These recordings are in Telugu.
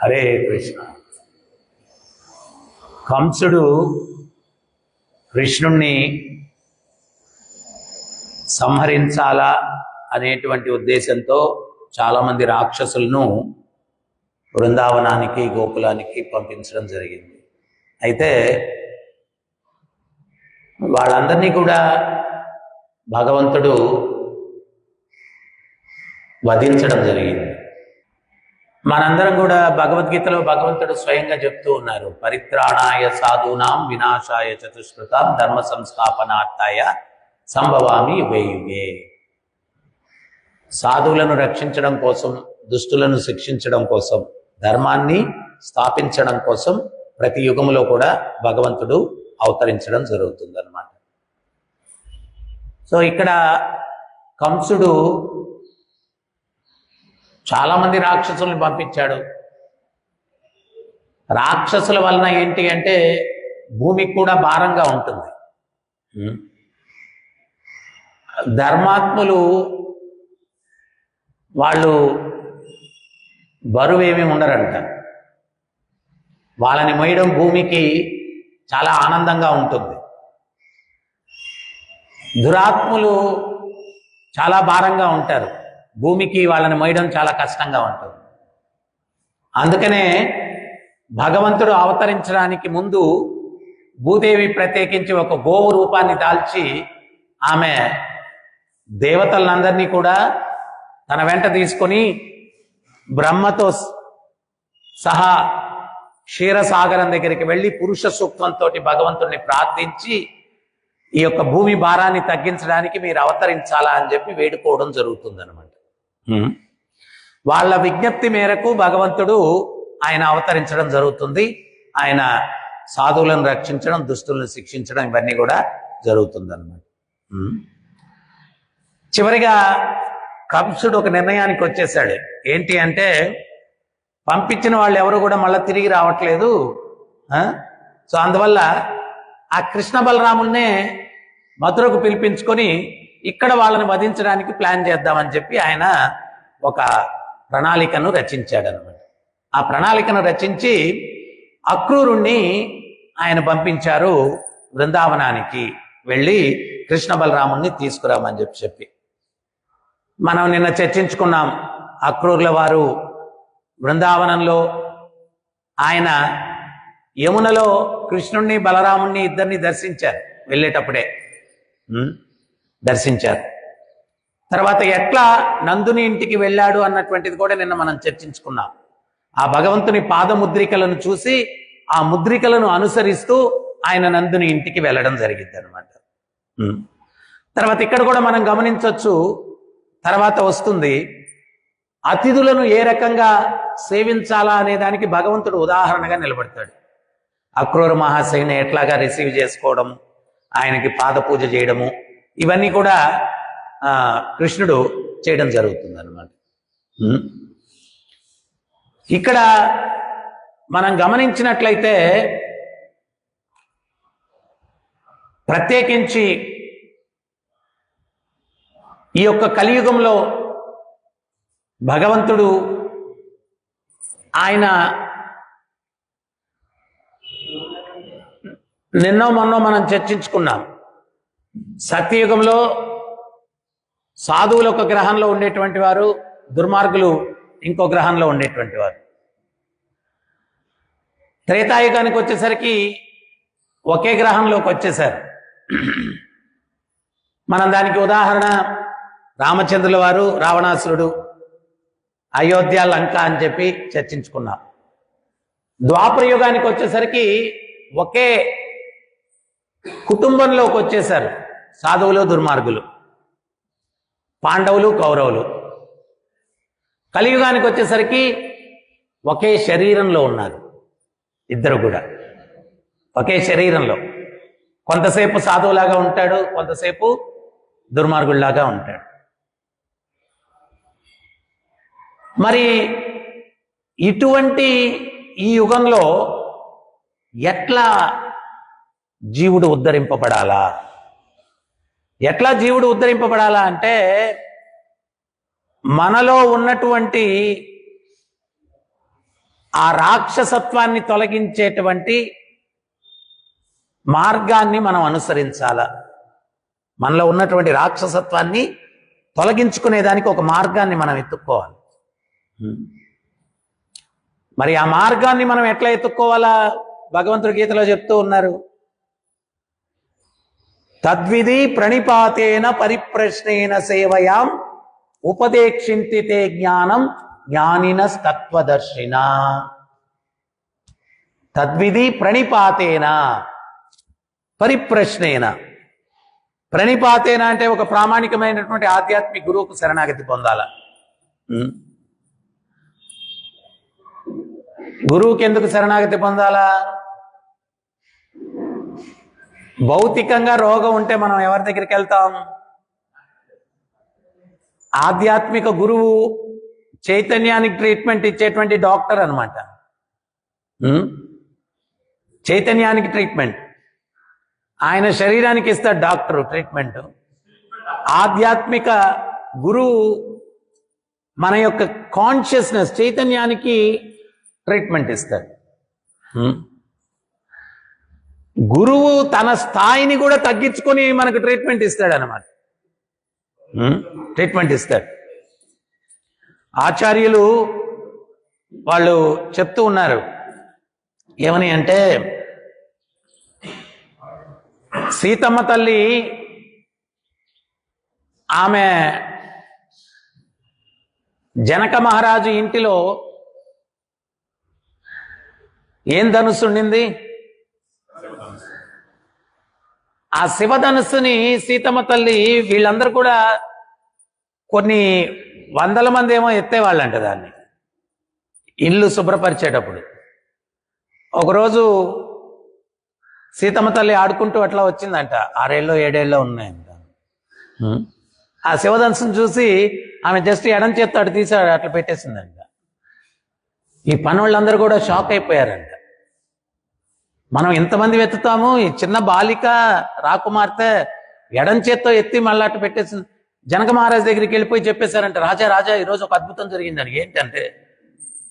హరే కృష్ణ. కంసుడు కృష్ణుణ్ణి సంహరించాలా అనేటువంటి ఉద్దేశంతో చాలామంది రాక్షసులను బృందావనానికి గోకులానికి పంపించడం జరిగింది. అయితే వాళ్ళందరినీ కూడా భగవంతుడు వధించడం జరిగింది. మనందరం కూడా భగవద్గీతలో భగవంతుడు స్వయంగా చెప్తూ ఉన్నారు, పరిత్రాణాయ సాధూనాం వినాశాయ చతుష్కృతాం ధర్మ సంస్థాపనార్థాయ సంభవామి యుగే యుగే. సాధువులను రక్షించడం కోసం, దుష్టులను శిక్షించడం కోసం, ధర్మాన్ని స్థాపించడం కోసం ప్రతి యుగంలో కూడా భగవంతుడు అవతరించడం జరుగుతుందన్నమాట. సో ఇక్కడ కంసుడు చాలామంది రాక్షసుల్ని పంపించాడు. రాక్షసుల వలన ఏంటి అంటే భూమికి కూడా భారంగా ఉంటుంది. ధర్మాత్ములు వాళ్ళు బరువేమీ ఉండరంట. వాళ్ళని మోయడం భూమికి చాలా ఆనందంగా ఉంటుంది. దురాత్ములు చాలా భారంగా ఉంటారు, భూమికి వాళ్ళని మోయడం చాలా కష్టంగా ఉంటుంది. అందుకనే భగవంతుడు అవతరించడానికి ముందు భూదేవి ప్రత్యేకించి ఒక గోవు రూపాన్ని దాల్చి ఆమె దేవతలందరినీ కూడా తన వెంట తీసుకొని బ్రహ్మతో సహా క్షీరసాగరం దగ్గరికి వెళ్ళి పురుష సూక్తంతో భగవంతుడిని ప్రార్థించి ఈ యొక్క భూమి భారాన్ని తగ్గించడానికి మీరు అవతరించాలా అని చెప్పి వేడుకోవడం జరుగుతుంది అనమాట. వాళ్ళ విజ్ఞప్తి మేరకు భగవంతుడు ఆయన అవతరించడం జరుగుతుంది. ఆయన సాధువులను రక్షించడం, దుష్టులను శిక్షించడం ఇవన్నీ కూడా జరుగుతుంది అన్నమాట. చివరిగా కంసుడు ఒక నిర్ణయానికి వచ్చేసాడు. ఏంటి అంటే పంపించిన వాళ్ళు ఎవరు కూడా మళ్ళీ తిరిగి రావట్లేదు. సో అందువల్ల ఆ కృష్ణ బలరాముల్నే మధురకు పిలిపించుకొని ఇక్కడ వాళ్ళని వధించడానికి ప్లాన్ చేద్దామని చెప్పి ఆయన ఒక ప్రణాళికను రచించాడనమాట. ఆ ప్రణాళికను రచించి అక్రూరుణ్ణి ఆయన పంపించారు బృందావనానికి వెళ్ళి కృష్ణ బలరాముల్ని తీసుకురామని చెప్పి మనం నిన్న చర్చించుకున్నాం. అక్రూరుల వారు బృందావనంలో ఆయన యమునలో కృష్ణుణ్ణి బలరాముణ్ణి ఇద్దరిని దర్శించారు. వెళ్ళేటప్పుడే దర్శించారు. తర్వాత ఎట్లా నందుని ఇంటికి వెళ్ళాడు అన్నటువంటిది కూడా నిన్న మనం చర్చించుకున్నాం. ఆ భగవంతుని పాదముద్రికలను చూసి ఆ ముద్రికలను అనుసరిస్తూ ఆయన నందుని ఇంటికి వెళ్ళడం జరిగింది అనమాట. తర్వాత ఇక్కడ కూడా మనం గమనించవచ్చు, తర్వాత వస్తుంది అతిథులను ఏ రకంగా సేవించాలా అనే దానికి భగవంతుడు ఉదాహరణగా నిలబడతాడు. అక్రూర మహాశయుని ఎట్లాగా రిసీవ్ చేసుకోవడం, ఆయనకి పాద పూజ చేయడము, ఇవన్నీ కూడా కృష్ణుడు చేయడం జరుగుతుంది అన్నమాట. ఇక్కడ మనం గమనించినట్లయితే ప్రత్యేకించి ఈ యొక్క కలియుగంలో భగవంతుడు ఆయన నిన్నో మొన్నో మనం చర్చించుకున్నాం. సత్యయుగంలో సాధువులు ఒక గ్రహంలో ఉండేటువంటి వారు, దుర్మార్గులు ఇంకో గ్రహంలో ఉండేటువంటి వారు. త్రేతాయుగానికి వచ్చేసరికి ఒకే గ్రహంలోకి వచ్చేసారు. మనం దానికి ఉదాహరణ రామచంద్రుల వారు, రావణాసురుడు, అయోధ్య, లంక అని చెప్పి చర్చించుకున్నాం. ద్వాపర యుగానికి వచ్చేసరికి ఒకే కుటుంబంలోకి వచ్చేసారు సాధువులు, దుర్మార్గులు, పాండవులు, కౌరవులు. కలియుగానికి వచ్చేసరికి ఒకే శరీరంలో ఉన్నారు ఇద్దరు కూడా, ఒకే శరీరంలో. కొంతసేపు సాధువులాగా ఉంటాడు, కొంతసేపు దుర్మార్గుల్లాగా ఉంటాడు. మరి ఇటువంటి ఈ యుగంలో ఎట్లా జీవుడు ఉద్ధరింపబడాలా? ఎట్లా జీవుడు ఉద్ధరింపబడాలా అంటే మనలో ఉన్నటువంటి ఆ రాక్షసత్వాన్ని తొలగించేటువంటి మార్గాన్ని మనం అనుసరించాల. మనలో ఉన్నటువంటి రాక్షసత్వాన్ని తొలగించుకునేదానికి ఒక మార్గాన్ని మనం ఎత్తుక్కోవాలి. మరి ఆ మార్గాన్ని మనం ఎట్లా ఎత్తుక్కోవాలా? భగవంతుడు గీతలో చెప్తూ ఉన్నారు, తద్విధి ప్రణిపాతేన పరిప్రశ్నేన సేవయాం ఉపదేక్షింతి తే జ్ఞానం జ్ఞానినస్తత్వదర్శిన. తద్విధి ప్రణిపాతేన పరిప్రశ్నేన. ప్రణిపాతేన అంటే ఒక ప్రామాణికమైనటువంటి ఆధ్యాత్మిక గురువుకు శరణాగతి పొందాల. గురువుకి ఎందుకు శరణాగతి పొందాలా? భౌతికంగా రోగం ఉంటే మనం ఎవరి దగ్గరికి వెళ్తాం? ఆధ్యాత్మిక గురువు చైతన్యానికి ట్రీట్మెంట్ ఇచ్చేటువంటి డాక్టర్ అన్నమాట. చైతన్యానికి ట్రీట్మెంట్, ఆయన శరీరానికి ఇస్తాడు డాక్టరు ట్రీట్మెంట్. ఆధ్యాత్మిక గురువు మన యొక్క కాన్షియస్నెస్ చైతన్యానికి ట్రీట్మెంట్ ఇస్తాడు. గురువు తన స్థాయిని కూడా తగ్గించుకొని మనకు ట్రీట్మెంట్ ఇస్తాడు అన్నమాట. ట్రీట్మెంట్ ఇస్తాడు. ఆచార్యులు వాళ్ళు చెప్తూ ఉన్నారు, ఏమని అంటే, సీతమ్మ తల్లి ఆమె జనక మహారాజు ఇంటిలో ఏం ధనుస్సు ఉండింది? ఆ శివధనుస్సుని సీతమ్మ తల్లి వీళ్ళందరూ కూడా కొన్ని వందల మంది ఏమో ఎత్తేవాళ్ళంట దాన్ని ఇల్లు శుభ్రపరిచేటప్పుడు. ఒకరోజు సీతమ్మ తల్లి ఆడుకుంటూ అట్లా వచ్చిందంట. 6 ఏళ్ళో 7 ఏళ్ళో ఉన్నాయంట. ఆ శివధనుస్సును చూసి ఆమె జస్ట్ ఎడం చేత్తో అటు తీసాడు, అట్లా పెట్టేసిందంట. ఈ పనులందరూ కూడా షాక్ అయిపోయారంట. మనం ఎంతమంది వెతుతాము, ఈ చిన్న బాలిక రాకుమార్తె ఎడం చేత్తో ఎత్తి మళ్ళీ అట్టు పెట్టేసింది. జనక మహారాజ్ దగ్గరికి వెళ్ళిపోయి చెప్పేశారంట, రాజా రాజా ఈరోజు ఒక అద్భుతం జరిగిందని. ఏంటంటే,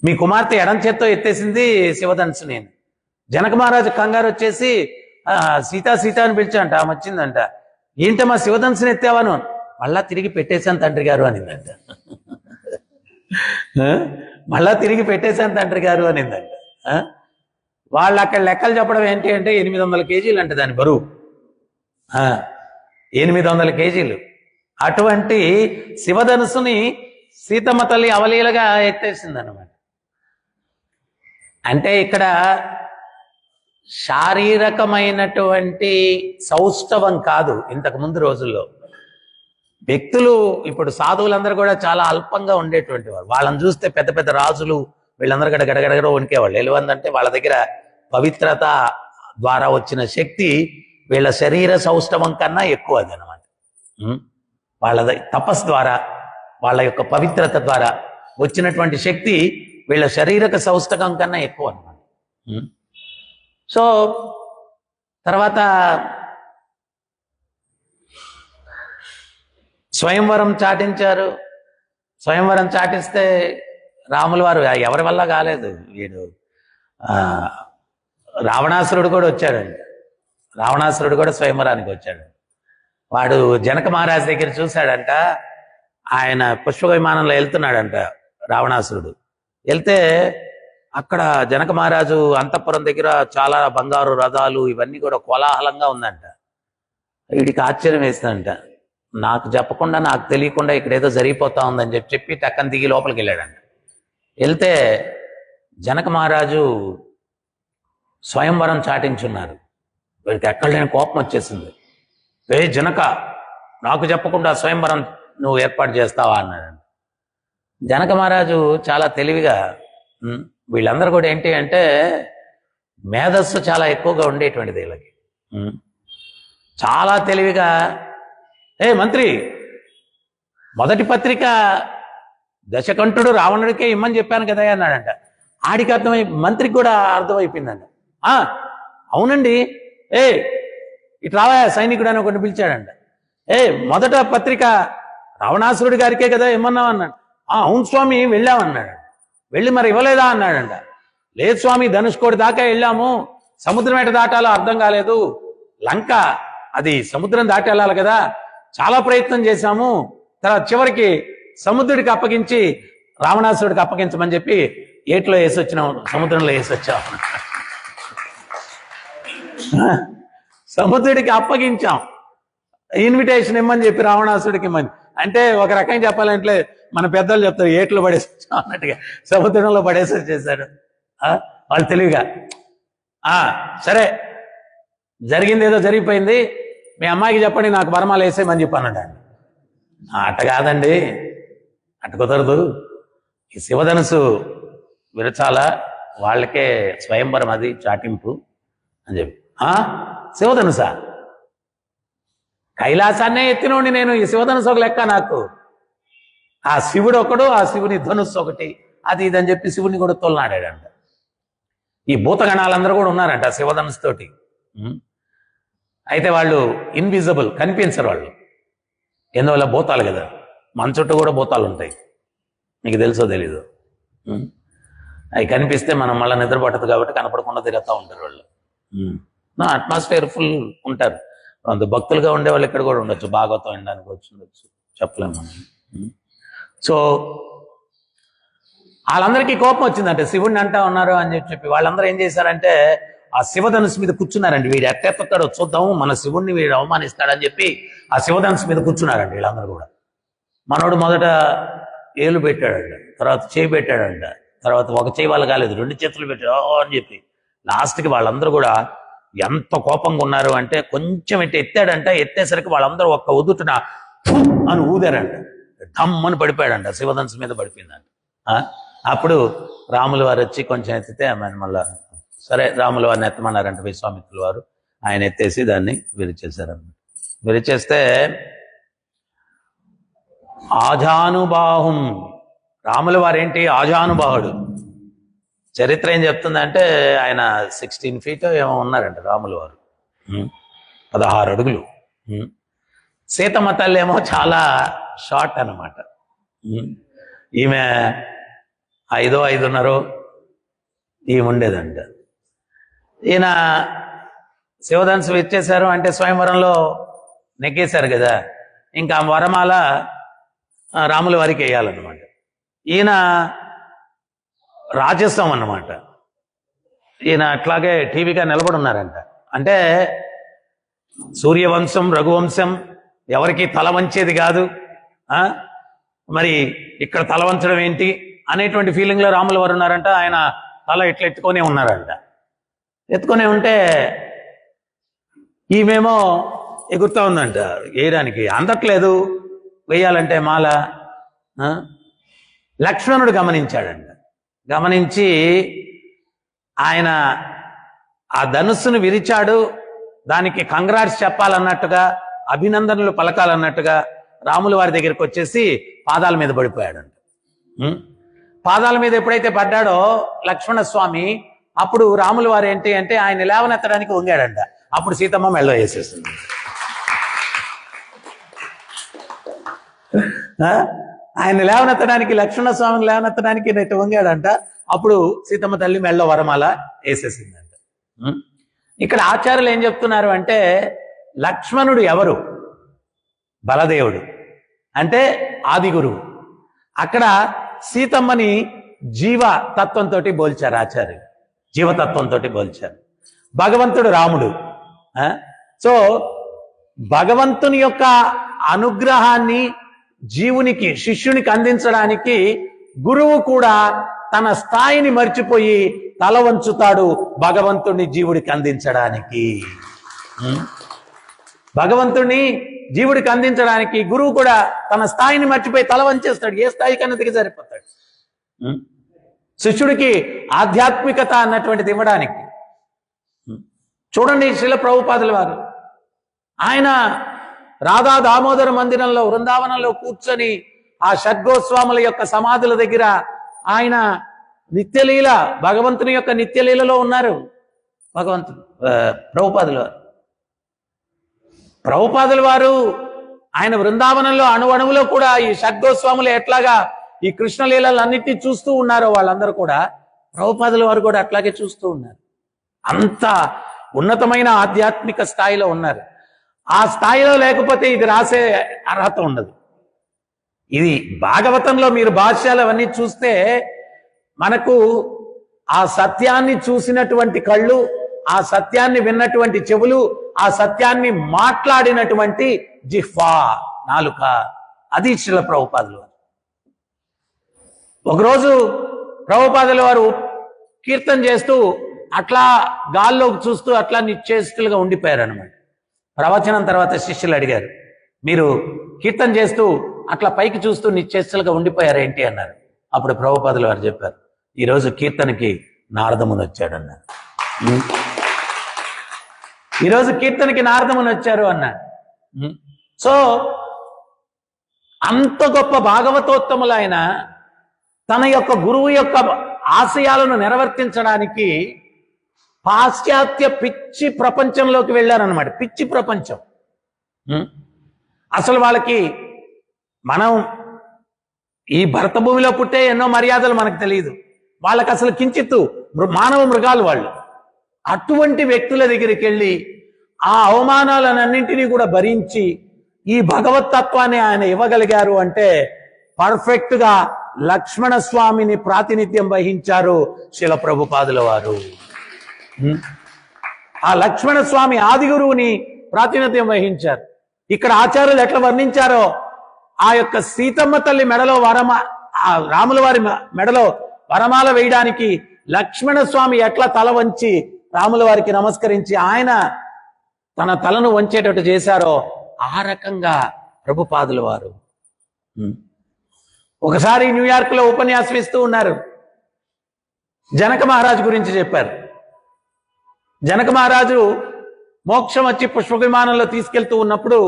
మీ కుమార్తె ఎడం చేత్తో ఎత్తేసింది శివధనుసు. నేను జనక మహారాజు కంగారు వచ్చేసి సీతా సీతా అని పిలిచాంట. ఆమె వచ్చిందంట, ఏంటమ్మా శివధనుసుని ఎత్తావాను? మళ్ళా తిరిగి పెట్టేశాను తండ్రి గారు అనిందంట. మళ్ళా తిరిగి పెట్టేశాను తండ్రి గారు అనిందంట. వాళ్ళు అక్కడ లెక్కలు చెప్పడం ఏంటి అంటే 800 కేజీలు అంట దాని బరువు. 800 కేజీలు. అటువంటి శివధనుసుని సీతమ్మ తల్లి అవలీలగా ఎత్తేసింది అన్నమాట. అంటే ఇక్కడ శారీరకమైనటువంటి సౌష్ఠవం కాదు. ఇంతకు ముందు రోజుల్లో వ్యక్తులు, ఇప్పుడు సాధువులందరూ కూడా చాలా అల్పంగా ఉండేటువంటి వారు. వాళ్ళని చూస్తే పెద్ద పెద్ద రాజులు వీళ్ళందరూ కూడా గడగడగడ వణికేవాళ్ళు. ఎలువందంటే వాళ్ళ దగ్గర పవిత్రత ద్వారా వచ్చిన శక్తి వీళ్ళ శరీర సౌష్ఠవం కన్నా ఎక్కువ అది అనమాట. వాళ్ళ తపస్సు ద్వారా, వాళ్ళ యొక్క పవిత్రత ద్వారా వచ్చినటువంటి శక్తి వీళ్ళ శారీరక సౌష్ఠవం కన్నా ఎక్కువ అనమాట. సో తర్వాత స్వయంవరం చాటించారు. స్వయంవరం చాటిస్తే రాముల వారు ఎవరి వల్ల కాలేదు. వీడు రావణాసురుడు కూడా వచ్చాడండి. రావణాసురుడు కూడా స్వయంవరానికి వచ్చాడు. వాడు జనక మహారాజు దగ్గర చూశాడంట. ఆయన పుష్పక విమానంలో వెళ్తున్నాడంట రావణాసురుడు. వెళ్తే అక్కడ జనక మహారాజు అంతఃపురం దగ్గర చాలా బంగారు రథాలు ఇవన్నీ కూడా కోలాహలంగా ఉందంట. వీడికి ఆశ్చర్యం వేస్తుందంట. నాకు చెప్పకుండా, నాకు తెలియకుండా ఇక్కడ ఏదో జరిగిపోతా ఉందని చెప్పి టక్కన దిగి లోపలికి వెళ్ళాడంట. వెళ్తే జనక మహారాజు స్వయంవరం చాటించున్నారు. వీడికి ఎక్కడ లేని కోపం వచ్చేసింది. ఏ జనక, నాకు చెప్పకుండా స్వయంవరం నువ్వు ఏర్పాటు చేస్తావా అన్నాడు. జనక మహారాజు చాలా తెలివిగా, వీళ్ళందరూ కూడా ఏంటి అంటే మేధస్సు చాలా ఎక్కువగా ఉండేటువంటిది వీళ్ళకి. చాలా తెలివిగా, ఏ మంత్రి, మొదటి పత్రిక దశకంఠుడు రావణుడికే ఇమ్మని చెప్పాను కదా అన్నాడంట. ఆడికి అర్థమై, మంత్రికి కూడా అర్థమైపోయిందంట. అవునండి, ఇటు రావా సైనికుడు అని ఒకటి పిలిచాడంట. మొదట పత్రిక రావణాసురుడి గారికే కదా ఇమ్మన్నావు అన్నాడు. అవును స్వామి వెళ్ళామన్నాడు. వెళ్ళి మరి ఇవ్వలేదా అన్నాడంట. లేదు స్వామి, ధనుష్కోడి దాకా వెళ్ళాము, సముద్రం ఎట దాటాలో అర్థం కాలేదు, లంక అది సముద్రం దాటి వెళ్ళాలి కదా, చాలా ప్రయత్నం చేశాము, తర్వాత చివరికి సముద్రుడికి అప్పగించి రావణాసుడికి అప్పగించమని చెప్పి ఏట్లో వేసి వచ్చినాం, సముద్రంలో వేసి వచ్చాం. సముద్రుడికి అప్పగించాం, ఇన్విటేషన్ ఇమ్మని చెప్పి రావణాసుడికి ఇమ్మని. అంటే ఒక రకంగా చెప్పాలంటే మన పెద్దలు చెప్తారు ఏట్లో పడేసి వచ్చాం అన్నట్టుగా, సముద్రంలో పడేసి వచ్చేసాడు వాళ్ళు తెలివిగా. సరే, జరిగింది ఏదో జరిగిపోయింది, మీ అమ్మాయికి చెప్పండి నాకు వరమాలు వేసేయమని చెప్పి అన్నాడు. అట్ట కాదండి, అట్ట కుదరదు, ఈ శివధనుసు విరచాల, వాళ్ళకే స్వయంవరం, అది చాటింపు అని చెప్పి. శివధనుసా? కైలాసాన్నే ఎత్తినోండి నేను, ఈ శివధనుసు ఒక లెక్క నాకు. ఆ శివుడు ఒకడు, ఆ శివుని ధనుస్సు ఒకటి, అది ఇదని చెప్పి శివుని కూడా తోలనాడాడంట. ఈ భూతగణాలందరూ కూడా ఉన్నారంట శివధనుసు తోటి. అయితే వాళ్ళు ఇన్విజిబుల్, కనిపించరు వాళ్ళు, ఎందువల్ల భూతాలు కదా, మన చుట్టూ కూడా భూతాలు ఉంటాయి, మీకు తెలుసో తెలీదు. అవి కనిపిస్తే మనం మళ్ళీ నిద్ర పట్టదు కాబట్టి కనపడకుండా తిరుగుతూ ఉంటారు వాళ్ళు. అట్మాస్ఫియర్ ఫుల్ ఉంటారు. అంత భక్తులుగా ఉండే వాళ్ళు ఇక్కడ కూడా ఉండొచ్చు, భాగవతం వినడానికి వచ్చి ఉండొచ్చు, చెప్పలేము మనం. సో వాళ్ళందరికీ కోపం వచ్చిందంటే శివుడిని అంటా ఉన్నారు అని చెప్పి వాళ్ళందరూ ఏం చేశారంటే ఆ శివధనుసు మీద కూర్చున్నారండి. వీడు ఎట్టెత్తాడో చూద్దాము, మన శివుణ్ణి వీడు అవమానిస్తాడని చెప్పి ఆ శివధనుసు మీద కూర్చున్నారండి వీళ్ళందరూ కూడా. మనోడు మొదట ఏలు పెట్టాడంట, తర్వాత చేయి పెట్టాడంట, తర్వాత ఒక చేయి వాళ్ళు కాలేదు 2 చేతులు పెట్టాడు అని చెప్పి లాస్ట్కి వాళ్ళందరూ కూడా ఎంత కోపంగా ఉన్నారు అంటే కొంచెం ఎత్తాడంట, ఎత్తేసరికి వాళ్ళందరూ ఒక్క ఉదుటున అని ఊదారంట, ఢమ్మని పడిపోయాడంట, శివధనుసు మీద పడిపోయిందంట. అప్పుడు రాముల వారు వచ్చి కొంచెం ఎత్తితే మళ్ళా సరే రాముల వారిని ఎత్తమన్నారంట విశ్వామిత్రుల వారు. ఆయన ఎత్తేసి దాన్ని విరిచేశారన్నమాట. విరిచేస్తే ఆజానుబాహుం, రాముల వారు ఏంటి ఆజానుబాహుడు. చరిత్ర ఏం చెప్తుందంటే ఆయన 16 feet ఏమో ఉన్నారంట రాముల వారు, 16 అడుగులు. సీతమ్మ తల్లి ఏమో చాలా షార్ట్ అన్నమాట, ఈమె 5'5" ఈమె ఉండేదంట. ఈయన శివధనుసు ఇచ్చేశారు అంటే స్వయంవరంలో నెగ్గేశారు కదా, ఇంకా వరమాల రాముల వారికి వేయాలన్నమాట. ఈయన రాజస్వం అన్నమాట. ఈయన అట్లాగే టీవీగా నిలబడి ఉన్నారంట. అంటే సూర్యవంశం రఘువంశం ఎవరికి తల వంచేది కాదు, మరి ఇక్కడ తల వంచడం ఏంటి అనేటువంటి ఫీలింగ్లో రాముల వారు ఉన్నారంట. ఆయన తల ఇట్లా ఎత్తుకొనే ఉన్నారంట. ఎత్తుకొనే ఉంటే ఈమెమో ఎగురుతా ఉందంట, వేయడానికి అందట్లేదు, వేయాలంటే మాల. లక్ష్మణుడు గమనించాడంట. గమనించి ఆయన ఆ ధనుస్సును విరిచాడు, దానికి కంగ్రాట్స్ చెప్పాలన్నట్టుగా, అభినందనలు పలకాలన్నట్టుగా రాముల వారి దగ్గరికి వచ్చేసి పాదాల మీద పడిపోయాడంట. పాదాల మీద ఎప్పుడైతే పడ్డాడో లక్ష్మణ స్వామి, అప్పుడు రాముల వారు ఏంటి అంటే ఆయన లేవనెత్తడానికి వంగాడంట. అప్పుడు సీతమ్మ మెళ్ళో వేసేస్తుంది. ఆయన లేవనెత్తడానికి, లక్ష్మణ స్వామిని లేవనెత్తడానికి నెట్టు వంగాడంట. అప్పుడు సీతమ్మ తల్లి మెళ్ళో వరమాల వేసేసిందంట. ఇక్కడ ఆచార్యులు ఏం చెప్తున్నారు అంటే లక్ష్మణుడు ఎవరు? బలదేవుడు అంటే ఆది గురువు. అక్కడ సీతమ్మని జీవతత్వంతో పోల్చారు ఆచార్యులు, జీవతత్వంతో పోల్చారు. భగవంతుడు రాముడు. సో భగవంతుని యొక్క అనుగ్రహాన్ని జీవునికి, శిష్యునికి అందించడానికి గురువు కూడా తన స్థాయిని మర్చిపోయి తల వంచుతాడు భగవంతుడిని జీవుడికి అందించడానికి. భగవంతుడిని జీవుడికి అందించడానికి గురువు కూడా తన స్థాయిని మర్చిపోయి తల వంచేస్తాడు. ఏ స్థాయి కన్నా దిగజారిపోతాడు. శిష్యుడికి ఆధ్యాత్మికత అన్నటువంటిది ఇవ్వడానికి. చూడండి శ్రీల ప్రభుపాదుల వారు, ఆయన రాధా దామోదర మందిరంలో వృందావనంలో కూర్చొని ఆ షడ్గోస్వాముల యొక్క సమాధుల దగ్గర ఆయన నిత్యలీల, భగవంతుని యొక్క నిత్యలీలలో ఉన్నారు భగవంతుడు. ప్రభుపాదుల వారు ఆయన బృందావనంలో అణువణువులో కూడా ఈ షడ్గోస్వాములు ఎట్లాగా ఈ కృష్ణలీలలన్నిటినీ చూస్తూ ఉన్నారో వాళ్ళందరూ కూడా ప్రభుపాదుల వారు కూడా అట్లాగే చూస్తూ ఉన్నారు. అంత ఉన్నతమైన ఆధ్యాత్మిక స్థాయిలో ఉన్నారు. ఆ స్థాయిలో లేకపోతే ఇది రాసే అర్హత ఉండదు. ఇది భాగవతంలో మీరు భాష్యాలు అవన్నీ చూస్తే మనకు ఆ సత్యాన్ని చూసినటువంటి కళ్ళు, ఆ సత్యాన్ని విన్నటువంటి చెవులు, ఆ సత్యాన్ని మాట్లాడినటువంటి జిహ్వా, నాలుక, అది శ్రీల ప్రభుపాదుల వారు. ఒకరోజు ప్రభుపాదుల వారు కీర్తన చేస్తూ అట్లా గాల్లోకి చూస్తూ అట్లా నిశ్చేష్టులుగా ఉండిపోయారు అనమాట. ప్రవచనం తర్వాత శిష్యులు అడిగారు, మీరు కీర్తన చేస్తూ అట్లా పైకి చూస్తూ నిశ్చేష్టులుగా ఉండిపోయారు ఏంటి అన్నారు. అప్పుడు ప్రభుపాదుల వారు చెప్పారు, ఈరోజు కీర్తనకి నారదముని వచ్చాడన్నారు. ఈరోజు కీర్తనకి నారదముని వచ్చారు అన్నారు. సో అంత గొప్ప భాగవతోత్తములైన తన యొక్క గురువు యొక్క ఆశయాలను నెరవేర్తించడానికి పాశ్చాత్య పిచ్చి ప్రపంచంలోకి వెళ్ళారనమాట. పిచ్చి ప్రపంచం. అసలు వాళ్ళకి మనం ఈ భరత భూమిలో పుట్టే ఎన్నో మర్యాదలు మనకు తెలియదు. వాళ్ళకి అసలు కించిత్తు మానవ మృగాలు వాళ్ళు. అటువంటి వ్యక్తుల దగ్గరికి వెళ్ళి ఆ అవమానాలన్నింటినీ కూడా భరించి ఈ భగవతత్వాన్ని ఆయన ఇవ్వగలిగారు అంటే పర్ఫెక్ట్ గా లక్ష్మణ స్వామిని ప్రాతినిధ్యం వహించారు శిల ప్రభుపాదుల వారు. ఆ లక్ష్మణ స్వామి ఆది గురువుని ప్రాతినిధ్యం వహించారు. ఇక్కడ ఆచార్యులు ఎట్లా వర్ణించారో ఆ యొక్క సీతమ్మ తల్లి మెడలో ఆ రాముల వారి మెడలో వరమాల వేయడానికి లక్ష్మణ స్వామి ఎట్లా తల వంచి రాముల వారికి నమస్కరించి ఆయన తన తలను వంచేటట్టు చేశారో ఆ రకంగా ప్రభుపాదుల వారు. ఒకసారి న్యూయార్క్ లో ఉపన్యాసం ఇస్తూ ఉన్నారు. జనక మహారాజు గురించి చెప్పారు. జనక మహారాజు మోక్షం వచ్చి పుష్పక విమానంలో తీసుకెళ్తూ ఉన్నప్పుడు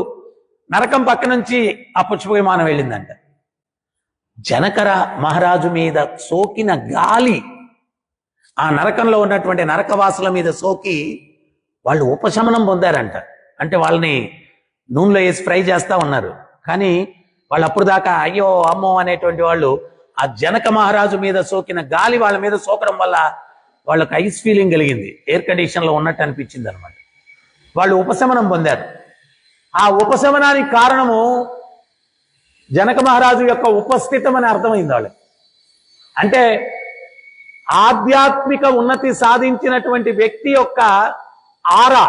నరకం పక్క నుంచి ఆ పుష్పక విమానం వెళ్ళిందంట. జనకర మహారాజు మీద సోకిన గాలి ఆ నరకంలో ఉన్నటువంటి నరకవాసుల మీద సోకి వాళ్ళు ఉపశమనం పొందారంట. అంటే వాళ్ళని నూనెలో వేసి ఫ్రై చేస్తా ఉన్నారు. కానీ వాళ్ళు అప్పుడు దాకా అయ్యో అమ్మో అనేటువంటి వాళ్ళు ఆ జనక మహారాజు మీద సోకిన గాలి వాళ్ళ మీద సోకడం వల్ల వాళ్ళకి ఐస్ ఫీలింగ్ కలిగింది. ఎయిర్ కండిషన్ లో ఉన్నట్టు అనిపించింది అనమాట. వాళ్ళు ఉపశమనం పొందారు. ఆ ఉపశమనానికి కారణము జనక మహారాజు యొక్క ఉపస్థితం అని అర్థమైంది వాళ్ళకి. అంటే ఆధ్యాత్మిక ఉన్నతి సాధించినటువంటి వ్యక్తి యొక్క ఆరా,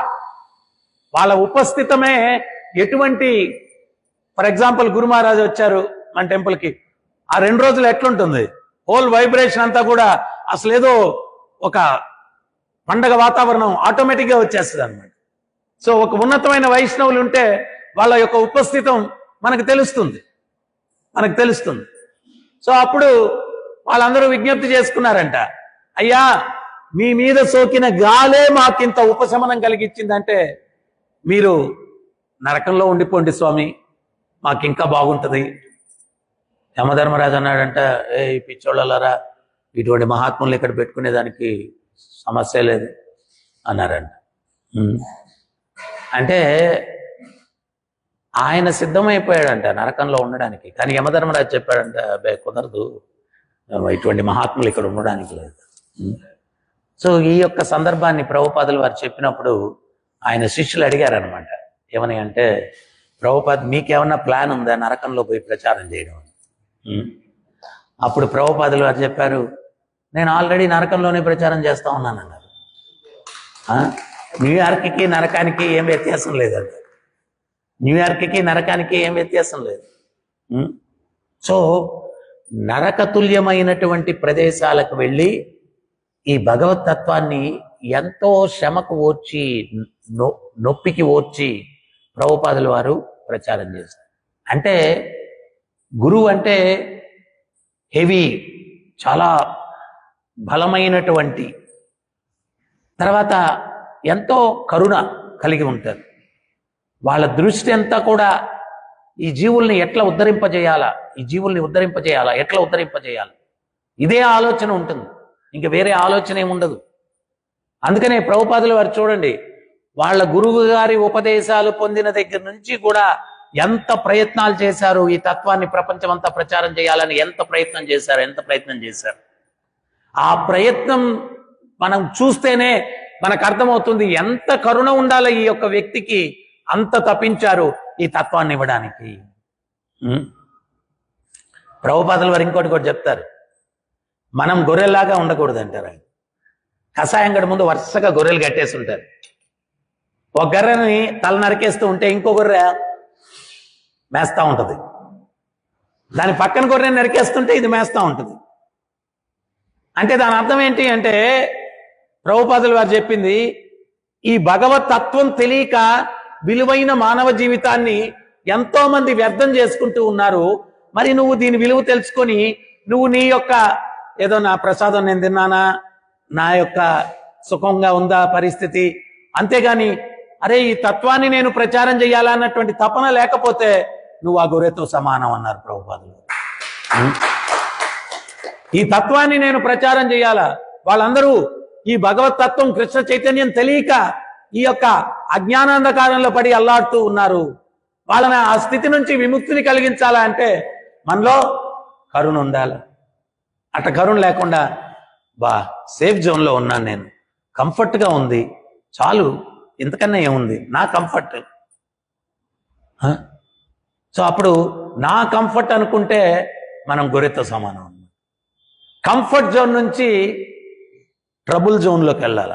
వాళ్ళ ఉపస్థితమే ఎటువంటి. ఫర్ ఎగ్జాంపుల్ గురు మహారాజు వచ్చారు మన టెంపుల్కి, ఆ 2 రోజులు ఎట్లుంటుంది? హోల్ వైబ్రేషన్ అంతా కూడా అసలు ఏదో ఒక పండగ వాతావరణం ఆటోమేటిక్గా వచ్చేస్తుంది అనమాట. సో ఒక ఉన్నతమైన వైష్ణవులు ఉంటే వాళ్ళ యొక్క ఉపస్థితం మనకు తెలుస్తుంది. సో అప్పుడు వాళ్ళందరూ విజ్ఞప్తి చేసుకున్నారంట, అయ్యా మీ మీద సోకిన గాలే మాకింత ఉపశమనం కలిగించిందంటే మీరు నరకంలో ఉండిపోండి స్వామి, మాకింకా బాగుంటుంది. యమధర్మరాజు అన్నాడంట, ఏ పిచ్చోళ్ళలారా, ఇటువంటి మహాత్ములు ఇక్కడ పెట్టుకునేదానికి సమస్య లేదు అన్నారంట. అంటే ఆయన సిద్ధమైపోయాడంట నరకంలో ఉండడానికి. కానీ యమధర్మరాజు చెప్పాడంట, అబ్బే కుదరదు, ఇటువంటి మహాత్ములు ఇక్కడ ఉండడానికి లేదు. సో ఈ యొక్క సందర్భాన్ని ప్రభుపాదుల వారు చెప్పినప్పుడు ఆయన శిష్యులు అడిగారనమాట, ఏమని అంటే, ప్రభుపాద్ మీకేమన్నా ప్లాన్ ఉందా నరకంలో పోయి ప్రచారం చేయడం? అప్పుడు ప్రభుపాదుల వారు చెప్పారు, నేను ఆల్రెడీ నరకంలోనే ప్రచారం చేస్తా ఉన్నానన్నారు. న్యూయార్క్కి నరకానికి ఏం వ్యత్యాసం లేదండి. న్యూయార్క్కి నరకానికి ఏం వ్యత్యాసం లేదు. సో నరకతుల్యమైనటువంటి ప్రదేశాలకు వెళ్ళి ఈ భగవతత్వాన్ని ఎంతో శ్రమకు ఓర్చి నొప్పికి ఓర్చి ప్రభుపాదుల వారు ప్రచారం చేస్తారు. అంటే గురువు అంటే హెవీ, చాలా బలమైనటువంటి, తర్వాత ఎంతో కరుణ కలిగి ఉంటారు. వాళ్ళ దృష్టి అంతా కూడా ఈ జీవుల్ని ఎట్లా ఉద్ధరింపజేయాలా, ఎట్లా ఉద్ధరింపజేయాలా, ఇదే ఆలోచన ఉంటుంది. ఇంకా వేరే ఆలోచన ఏముండదు. అందుకనే ప్రభుపాదుల వారు చూడండి, వాళ్ళ గురువు గారి ఉపదేశాలు పొందిన దగ్గర నుంచి కూడా ఎంత ప్రయత్నాలు చేశారు, ఈ తత్వాన్ని ప్రపంచం అంతా ప్రచారం చేయాలని ఎంత ప్రయత్నం చేశారు. ఆ ప్రయత్నం మనం చూస్తేనే మనకు అర్థమవుతుంది ఎంత కరుణ ఉండాలి ఈ యొక్క వ్యక్తికి, అంత తప్పించారు ఈ తత్వాన్ని ఇవ్వడానికి. ప్రభుపాదుల వారు ఇంకోటి కూడా చెప్తారు, మనం గొర్రెల్లాగా ఉండకూడదు అంటారు ఆయన. కషాయం గడి ముందు వరుసగా గొర్రెలు కట్టేసి ఉంటారు. ఒక గొర్రెని తల నరికేస్తూ ఉంటే ఇంకో గొర్రె మేస్తూ ఉంటుంది, దాని పక్కన గొర్రెని నరికేస్తుంటే ఇది మేస్తూ ఉంటుంది. అంటే దాని అర్థం ఏంటి అంటే, ప్రభుపాదుల వారు చెప్పింది, ఈ భగవత్ తత్వం తెలియక విలువైన మానవ జీవితాన్ని ఎంతో మంది వ్యర్థం చేసుకుంటూ ఉన్నారు. మరి నువ్వు దీని విలువ తెలుసుకొని నువ్వు నీ యొక్క ఏదో నా ప్రసాదం నేను తిన్నానా, నా యొక్క సుఖంగా ఉందా పరిస్థితి, అంతేగాని అరే ఈ తత్వాన్ని నేను ప్రచారం చేయాలా అన్నటువంటి తపన లేకపోతే నువ్వు ఆ గొర్రెతో సమానం అన్నారు ప్రభుపాదులు. ఈ తత్వాన్ని నేను ప్రచారం చేయాలా, వాళ్ళందరూ ఈ భగవత్ తత్వం కృష్ణ చైతన్యం తెలియక ఈ యొక్క అజ్ఞానాంధకారంలో పడి అల్లాడుతూ ఉన్నారు. వాళ్ళని ఆ స్థితి నుంచి విముక్తిని కలిగించాలా అంటే మనలో కరుణ ఉండాలి. అట్ట కరుణ లేకుండా సేఫ్ జోన్లో ఉన్నాను, నేను కంఫర్ట్గా ఉంది, చాలు, ఇంతకన్నా ఏముంది నా కంఫర్ట్. సో అప్పుడు నా కంఫర్ట్ అనుకుంటే మనం గొర్రెతో సమానం. కంఫర్ట్ జోన్ నుంచి ట్రబుల్ జోన్లోకి వెళ్ళాల